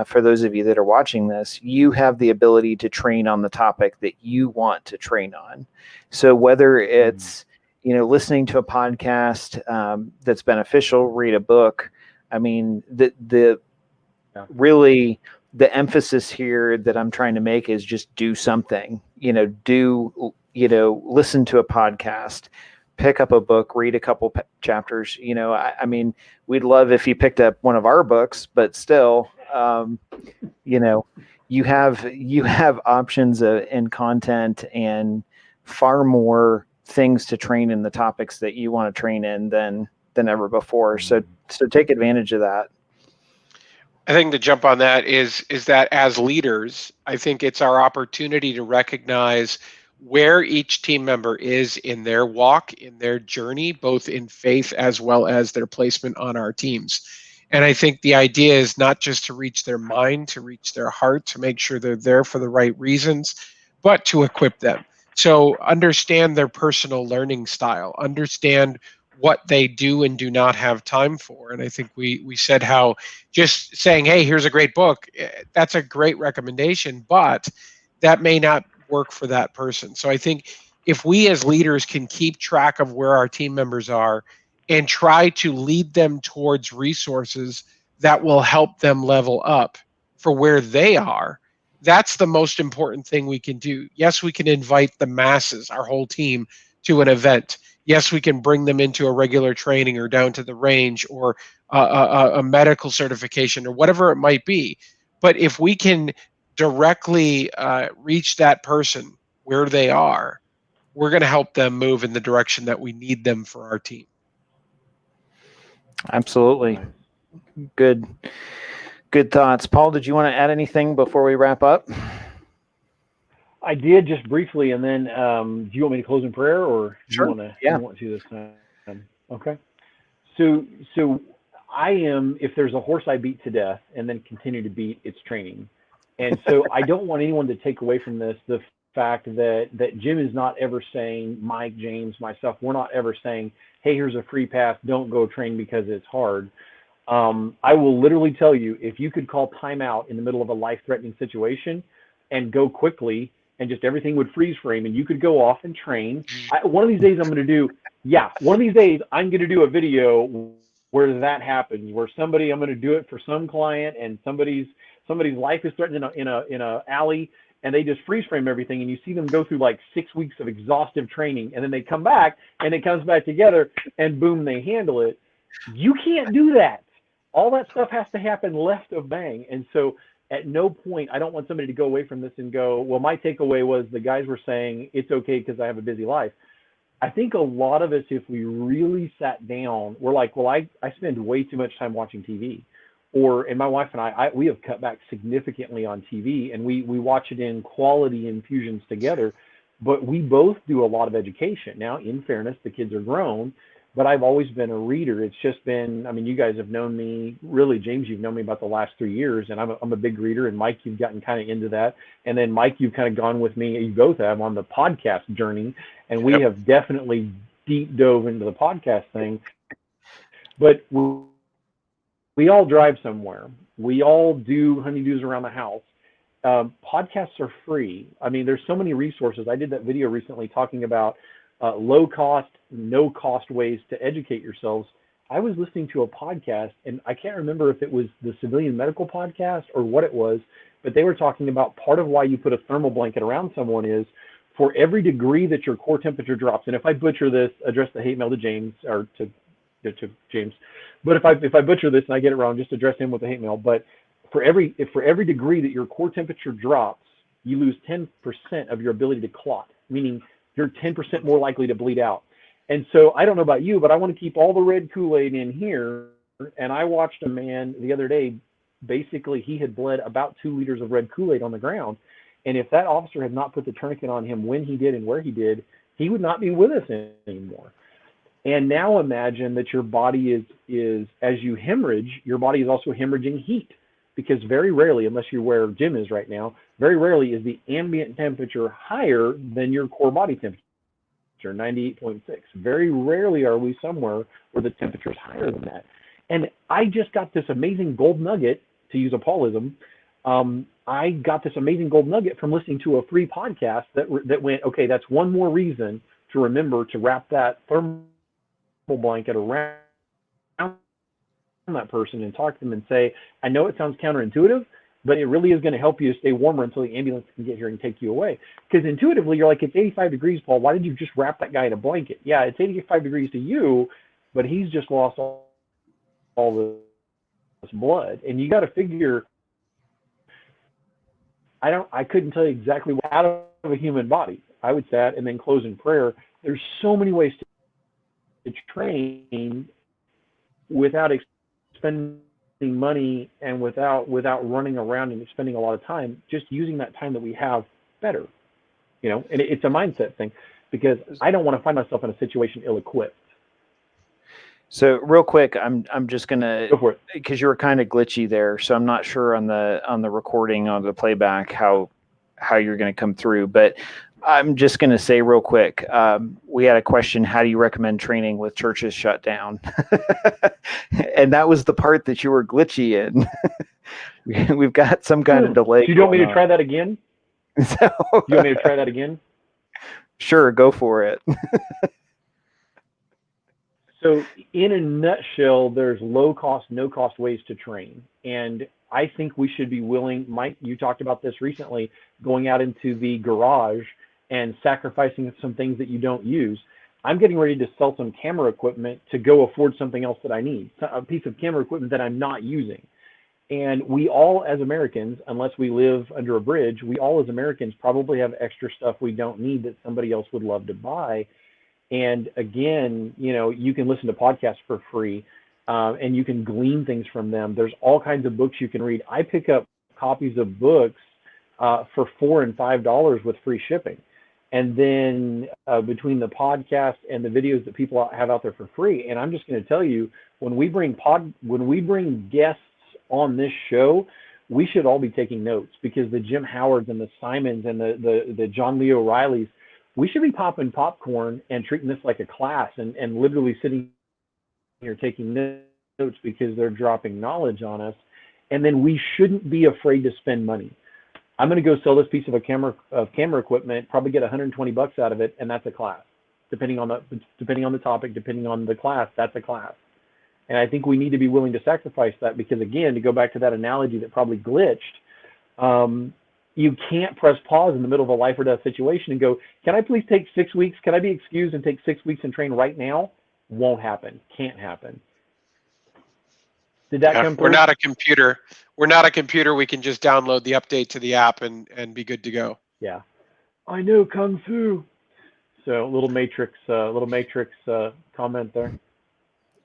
for those of you that are watching this, you have the ability to train on the topic that you want to train on. So whether it's listening to a podcast that's beneficial, read a book. I mean, really the emphasis here that I'm trying to make is just do something. Listen to a podcast, pick up a book, read a couple chapters. I mean, we'd love if you picked up one of our books, but still, you have options and content and far more things to train in the topics that you want to train in than ever before. So take advantage of that. I think to jump on that is that as leaders, I think it's our opportunity to recognize where each team member is in their walk, in their journey, both in faith as well as their placement on our teams. And I think the idea is not just to reach their mind, to reach their heart, to make sure they're there for the right reasons, but to equip them. So understand their personal learning style, understand what they do and do not have time for. And I think we said how just saying, hey, here's a great book, that's a great recommendation, but that may not work for that person. So I think if we as leaders can keep track of where our team members are and try to lead them towards resources that will help them level up for where they are, that's the most important thing we can do. Yes, we can invite the masses, our whole team, to an event. Yes, we can bring them into a regular training or down to the range or a medical certification or whatever it might be. But if we can directly reach that person where they are, we're going to help them move in the direction that we need them for our team. Absolutely. Good Good thoughts. Paul, did you want to add anything before we wrap up? I did, just briefly, and then do you want me to close in prayer, or Sure. you want to this time? Okay. So I am, if there's a horse I beat to death and then continue to beat, it's training. And so I don't want anyone to take away from this the fact that Jim is not ever saying, Mike, James, myself, we're not ever saying, hey, here's a free pass, don't go train because it's hard. I will literally tell you, if you could call timeout in the middle of a life-threatening situation and go quickly, and just everything would freeze frame, and you could go off and train. One of these days I'm going to do a video where that happens, where I'm going to do it for some client, and somebody's life is threatened in a alley, and they just freeze frame everything, and you see them go through like 6 weeks of exhaustive training, and then they come back, and it comes back together, and boom, they handle it. You can't do that. All that stuff has to happen left of bang. And so at no point, I don't want somebody to go away from this and go, well, my takeaway was the guys were saying it's okay because I have a busy life. I think a lot of us, if we really sat down, we're like, well, I spend way too much time watching TV. And my wife and we have cut back significantly on TV, and we watch it in quality infusions together, but we both do a lot of education. Now, in fairness, the kids are grown, but I've always been a reader. It's just been, I mean, you guys have known me, really, James, you've known me about the last 3 years, and I'm a big reader, and Mike, you've gotten kind of into that. And then Mike, you've kind of gone with me, you both have, on the podcast journey, and we have definitely deep dove into the podcast thing. But we all drive somewhere. We all do honeydews around the house. Podcasts are free. I mean, there's so many resources. I did that video recently talking about low cost, no cost ways to educate yourselves. I was listening to a podcast, and I can't remember if it was the civilian medical podcast or what it was, but they were talking about part of why you put a thermal blanket around someone is for every degree that your core temperature drops. And if I butcher this, address the hate mail to James, or to James. But if I butcher this and I get it wrong, just address him with the hate mail. But for every degree that your core temperature drops, you lose 10% of your ability to clot, meaning you're 10% more likely to bleed out. And so I don't know about you, but I want to keep all the red Kool-Aid in here. And I watched a man the other day, basically he had bled about 2 liters of red Kool-Aid on the ground. And if that officer had not put the tourniquet on him when he did and where he did, he would not be with us anymore. And now imagine that your body is as you hemorrhage, your body is also hemorrhaging heat, because very rarely, unless you're where Jim is right now, very rarely is the ambient temperature higher than your core body temperature, 98.6. Very rarely are we somewhere where the temperature is higher than that. And I just got this amazing gold nugget, to use a Paulism. I got this amazing gold nugget from listening to a free podcast that went, okay, that's one more reason to remember to wrap that thermal blanket around that person and talk to them and say, I know it sounds counterintuitive, but it really is going to help you stay warmer until the ambulance can get here and take you away. Because intuitively, you're like, it's 85 degrees, Paul. Why did you just wrap that guy in a blanket? Yeah, it's 85 degrees to you, but he's just lost all this blood. And you got to figure, I couldn't tell you exactly what out of a human body. I would say that and then close in prayer. There's so many ways to train without spending money and without running around and spending a lot of time, just using that time that we have better, and it's a mindset thing, because I don't want to find myself in a situation ill-equipped. So real quick, I'm just gonna Go for it, because you were kind of glitchy there, so I'm not sure on the recording, on the playback, how you're going to come through, but I'm just going to say real quick, we had a question, how do you recommend training with churches shut down? And that was the part that you were glitchy in. We've got some kind of delay. Do you want me to try that again? So, do you want me to try that again? Sure, go for it. So in a nutshell, there's low cost, no cost ways to train. And I think we should be willing, Mike, you talked about this recently, going out into the garage and sacrificing some things that you don't use. I'm getting ready to sell some camera equipment to go afford something else that I need, a piece of camera equipment that I'm not using. And we all as Americans, unless we live under a bridge, we all as Americans probably have extra stuff we don't need that somebody else would love to buy. And again, you can listen to podcasts for free. and you can glean things from them. There's all kinds of books you can read. I pick up copies of books for $4 and $5 with free shipping. And then between the podcast and the videos that people have out there for free, and I'm just going to tell you, when we bring guests on this show, we should all be taking notes, because the Jim Howards and the Simons and the John Lee O'Reillys, we should be popping popcorn and treating this like a class, and literally sitting here taking notes, because they're dropping knowledge on us. And then we shouldn't be afraid to spend money. I'm going to go sell this piece of camera equipment, probably get $120 out of it, and that's a class. Depending on the topic, depending on the class, that's a class. And I think we need to be willing to sacrifice that, because again, to go back to that analogy that probably glitched, you can't press pause in the middle of a life or death situation and go, can I please take 6 weeks? Can I be excused and take 6 weeks and train right now? Won't happen. Can't happen. Did that come through? We're not a computer. We're not a computer. We can just download the update to the app and be good to go. Yeah. I know Kung Fu. So little Matrix comment there.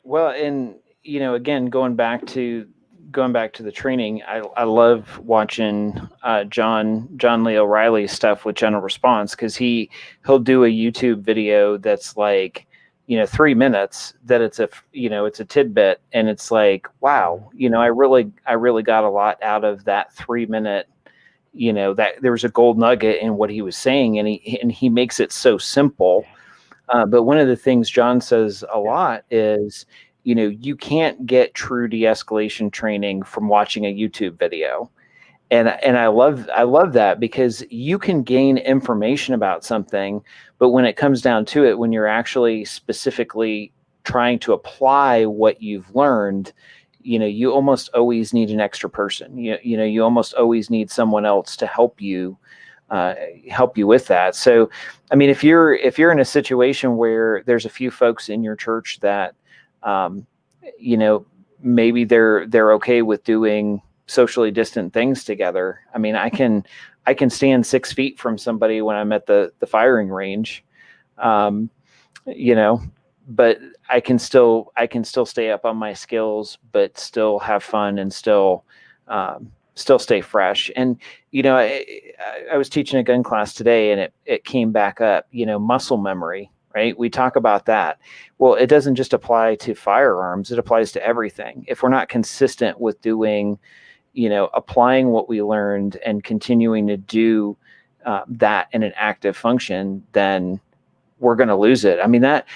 Well, and again, going back to the training, I love watching John Lee O'Reilly's stuff with General Response, because he'll do a YouTube video that's like 3 minutes, that it's a tidbit, and it's like, wow, I really got a lot out of that 3 minute, that there was a gold nugget in what he was saying, and he makes it so simple. But one of the things John says a lot is, you can't get true de-escalation training from watching a YouTube video. And I love that, because you can gain information about something, but when it comes down to it, when you're actually specifically trying to apply what you've learned, you almost always need an extra person. You almost always need someone else to help you with that. So, I mean, if you're in a situation where there's a few folks in your church that, maybe they're okay with doing socially distant things together. I mean, I can stand 6 feet from somebody when I'm at the firing range, but I can still stay up on my skills, but still have fun and still stay fresh. And, I was teaching a gun class today, and it came back up, muscle memory, right? We talk about that. Well, it doesn't just apply to firearms. It applies to everything. If we're not consistent with doing, applying what we learned and continuing to do that in an active function, then we're going to lose it. I mean, that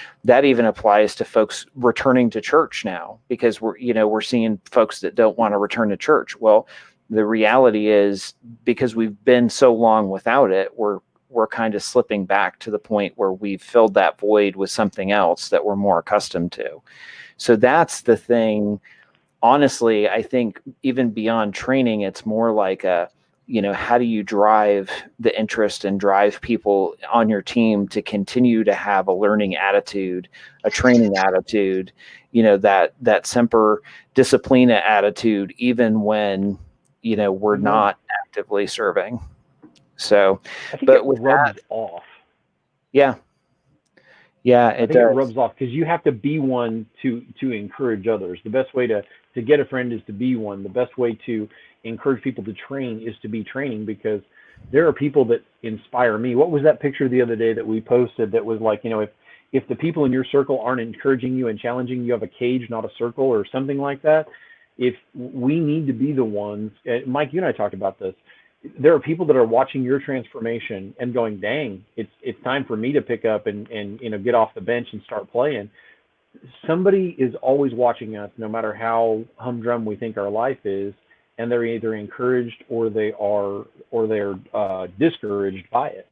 even applies to folks returning to church now, because we're seeing folks that don't want to return to church. Well, the reality is, because we've been so long without it, we're kind of slipping back to the point where we've filled that void with something else that we're more accustomed to. So that's the thing. Honestly, I think even beyond training, it's more like how do you drive the interest and drive people on your team to continue to have a learning attitude, a training attitude, that semper disciplina attitude, even when, we're not actively serving. So, I think but it with rubs that, off. Yeah, I think it rubs off, because you have to be one to encourage others. The best way to get a friend is to be one. The best way to encourage people to train is to be training, because there are people that inspire me. What was that picture the other day that we posted that was like, if the people in your circle aren't encouraging you and challenging you, have a cage, not a circle, or something like that. If we need to be the ones, Mike, you and I talked about this. There are people that are watching your transformation and going, dang, it's time for me to pick up and get off the bench and start playing. Somebody is always watching us, no matter how humdrum we think our life is, and they're either encouraged or they're discouraged by it.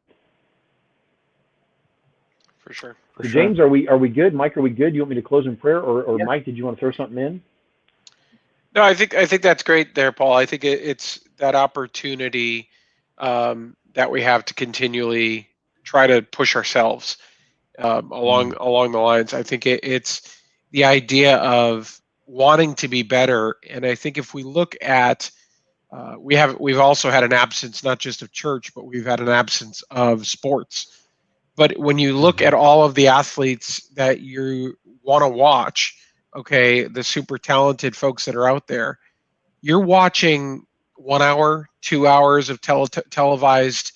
For sure. So James, are we good? Mike, are we good? You want me to close in prayer, or Yeah. Mike, did you want to throw something in? No, I think that's great there, Paul. I think it's that opportunity that we have to continually try to push ourselves along the lines. I think it's the idea of wanting to be better, and I think if we look at we've also had an absence not just of church, but we've had an absence of sports. But when you look at all of the athletes that you want to watch, okay, the super talented folks that are out there, you're watching 1 hour, 2 hours of televised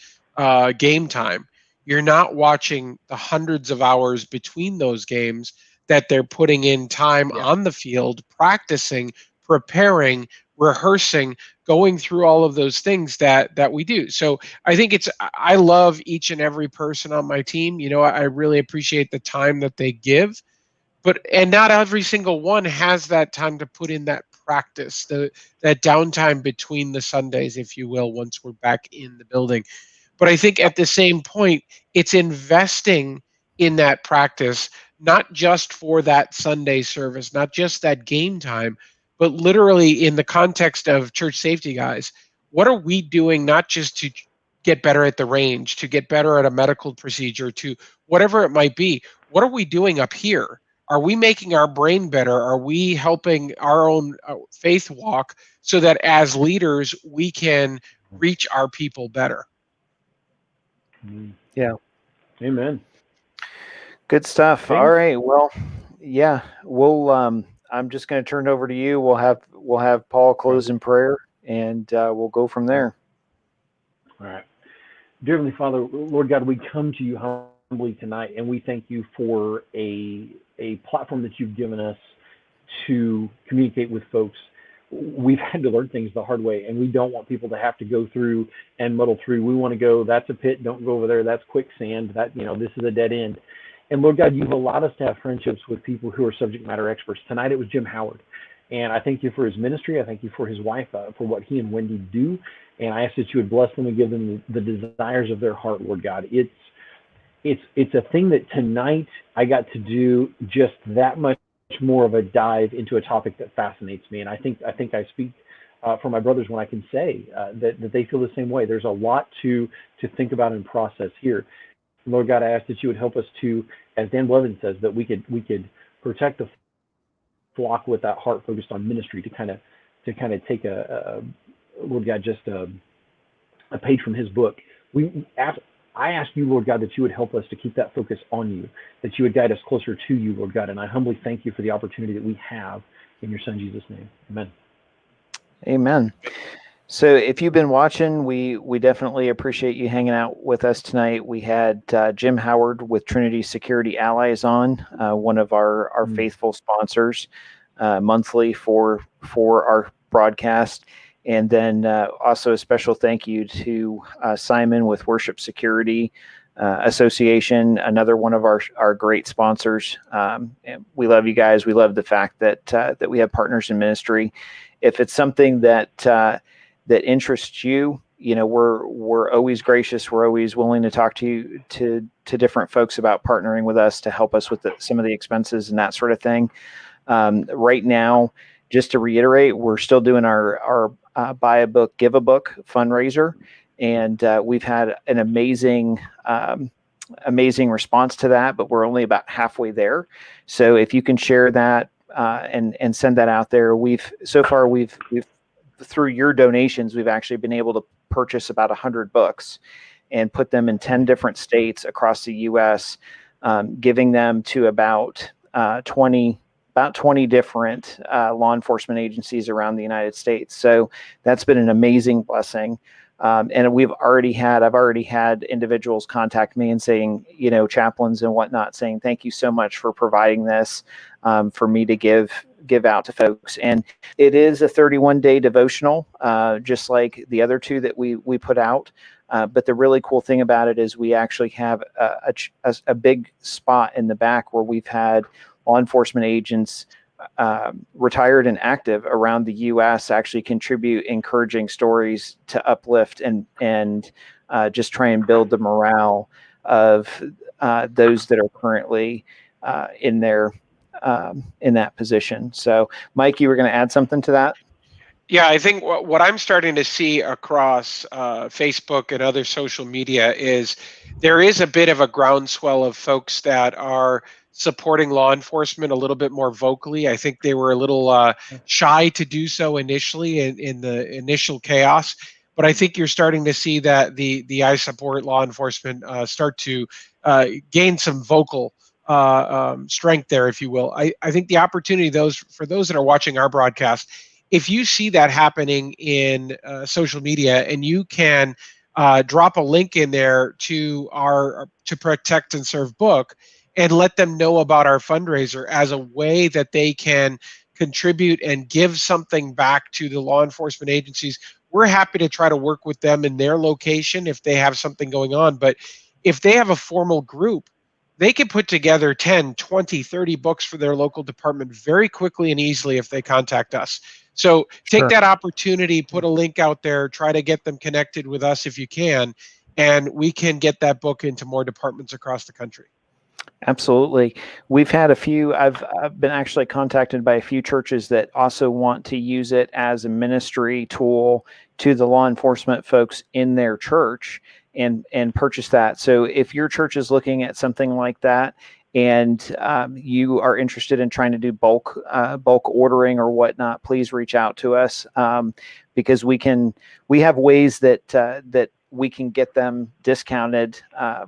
game time. You're not watching the hundreds of hours between those games that they're putting in time on the field, practicing, preparing, rehearsing, going through all of those things that we do. So I think I love each and every person on my team. You know, I really appreciate the time that they give, and not every single one has that time to put in that practice, that downtime between the Sundays, if you will, once we're back in the building. But I think at the same point, it's investing in that practice, not just for that Sunday service, not just that game time, but literally in the context of church safety guys. What are we doing not just to get better at the range, to get better at a medical procedure, to whatever it might be? What are we doing up here? Are we making our brain better? Are we helping our own faith walk so that as leaders, we can reach our people better? Yeah. Amen. Good stuff. James? All right. Well, yeah, we'll I'm just going to turn it over to you. We'll have Paul close in prayer, and we'll go from there. All right. Dear Heavenly Father, Lord God, we come to you humbly tonight, and we thank you for a platform that you've given us to communicate with folks. We've had to learn things the hard way, and we don't want people to have to go through and muddle through. We want to go, that's a pit, don't go over there, that's quicksand, that, you know, this is a dead end. And Lord God, you've allowed us to have friendships with people who are subject matter experts. Tonight it was Jim Howard. And I thank you for his ministry. I thank you for his wife, for what he and Wendy do. And I ask that you would bless them and give them the desires of their heart, Lord God. It's a thing that tonight I got to do just that much more of a dive into a topic that fascinates me. And I think I speak for my brothers when I can say that they feel the same way. There's a lot to think about and process here. Lord God, I ask that you would help us to, as Dan Blevin says, that we could protect the flock with that heart focused on ministry, to kind of take Lord God, just a page from his book. I ask you, Lord God, that you would help us to keep that focus on you, that you would guide us closer to you, Lord God. And I humbly thank you for the opportunity that we have in your son, Jesus' name. Amen. Amen. So if you've been watching, we definitely appreciate you hanging out with us tonight. We had Jim Howard with Trinity Security Allies on, one of our faithful sponsors, monthly for our broadcast. And then also a special thank you to Simon with Worship Security Association, another one of our great sponsors. We love you guys. We love the fact that we have partners in ministry. If it's something that interests you, you know, we're always gracious. We're always willing to talk to you, to different folks about partnering with us to help us with some of the expenses and that sort of thing. Right now, just to reiterate, we're still doing our buy a book, give a book fundraiser. And we've had an amazing response to that, but we're only about halfway there. So if you can share that and send that out there, we've through your donations, we've actually been able to purchase about 100 books and put them in 10 different states across the U.S., giving them to about 20 different law enforcement agencies around the United States. So that's been an amazing blessing. And I've already had individuals contact me and saying, you know, chaplains and whatnot, saying, thank you so much for providing this for me to give out to folks. And it is a 31-day devotional, just like the other two that we put out. But the really cool thing about it is we actually have a big spot in the back where we've had law enforcement agents, retired and active around the U.S., actually contribute encouraging stories to uplift and just try and build the morale of those that are currently in that position. So, Mike, you were going to add something to that? Yeah, I think what I'm starting to see across Facebook and other social media is there is a bit of a groundswell of folks that are supporting law enforcement a little bit more vocally. I think they were a little shy to do so initially in the initial chaos, but I think you're starting to see that the I support law enforcement start to gain some vocal strength there, if you will. I think the opportunity for those that are watching our broadcast, if you see that happening in social media and you can drop a link in there to our To Protect and Serve book and let them know about our fundraiser as a way that they can contribute and give something back to the law enforcement agencies, we're happy to try to work with them in their location if they have something going on. But if they have a formal group, they can put together 10, 20, 30 books for their local department very quickly and easily if they contact us. So take Sure. that opportunity, put a link out there, try to get them connected with us if you can, and we can get that book into more departments across the country. Absolutely. We've had a few, I've been actually contacted by a few churches that also want to use it as a ministry tool to the law enforcement folks in their church and purchase that. So if your church is looking at something like that and you are interested in trying to do bulk ordering or whatnot, please reach out to us because we have ways that we can get them discounted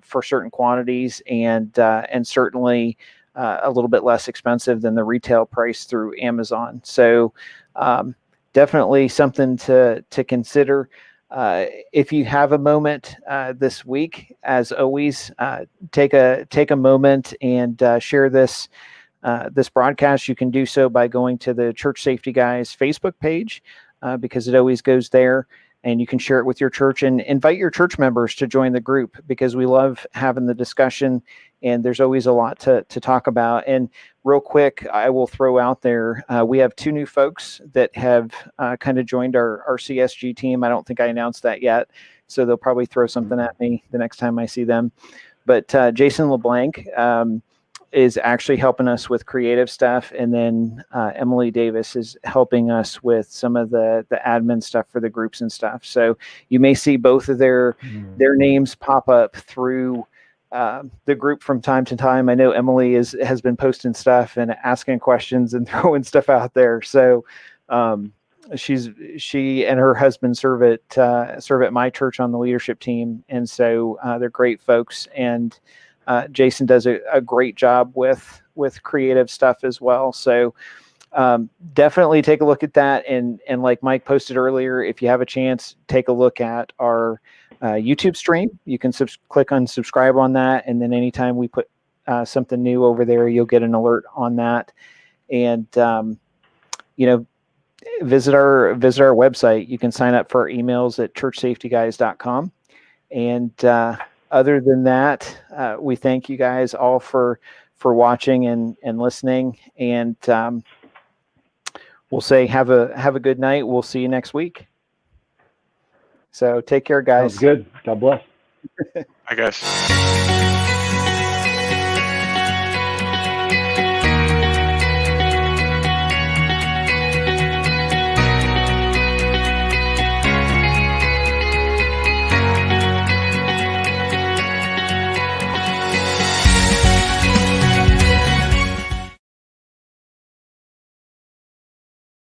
for certain quantities and certainly a little bit less expensive than the retail price through Amazon. So definitely something to consider. If you have a moment this week, as always, take a moment and share this broadcast. You can do so by going to the Church Safety Guys Facebook page because it always goes there. And you can share it with your church and invite your church members to join the group because we love having the discussion and there's always a lot to talk about. And real quick, I will throw out there, we have 2 new folks that have kind of joined our CSG team. I don't think I announced that yet, so they'll probably throw something at me the next time I see them. But Jason LeBlanc is actually helping us with creative stuff. And then Emily Davis is helping us with some of the admin stuff for the groups and stuff. So you may see both of their names pop up through the group from time to time. I know Emily has been posting stuff and asking questions and throwing stuff out there. So she and her husband serve at my church on the leadership team. And so they're great folks. And Jason does a great job with creative stuff as well. So definitely take a look at that. And like Mike posted earlier, if you have a chance, take a look at our YouTube stream. You can click on subscribe on that. And then anytime we put something new over there, you'll get an alert on that. And, visit our website. You can sign up for our emails at churchsafetyguys.com. And, other than that, we thank you guys all for watching and listening. And we'll say have a good night. We'll see you next week. So take care, guys. Sounds good. God bless. I guess.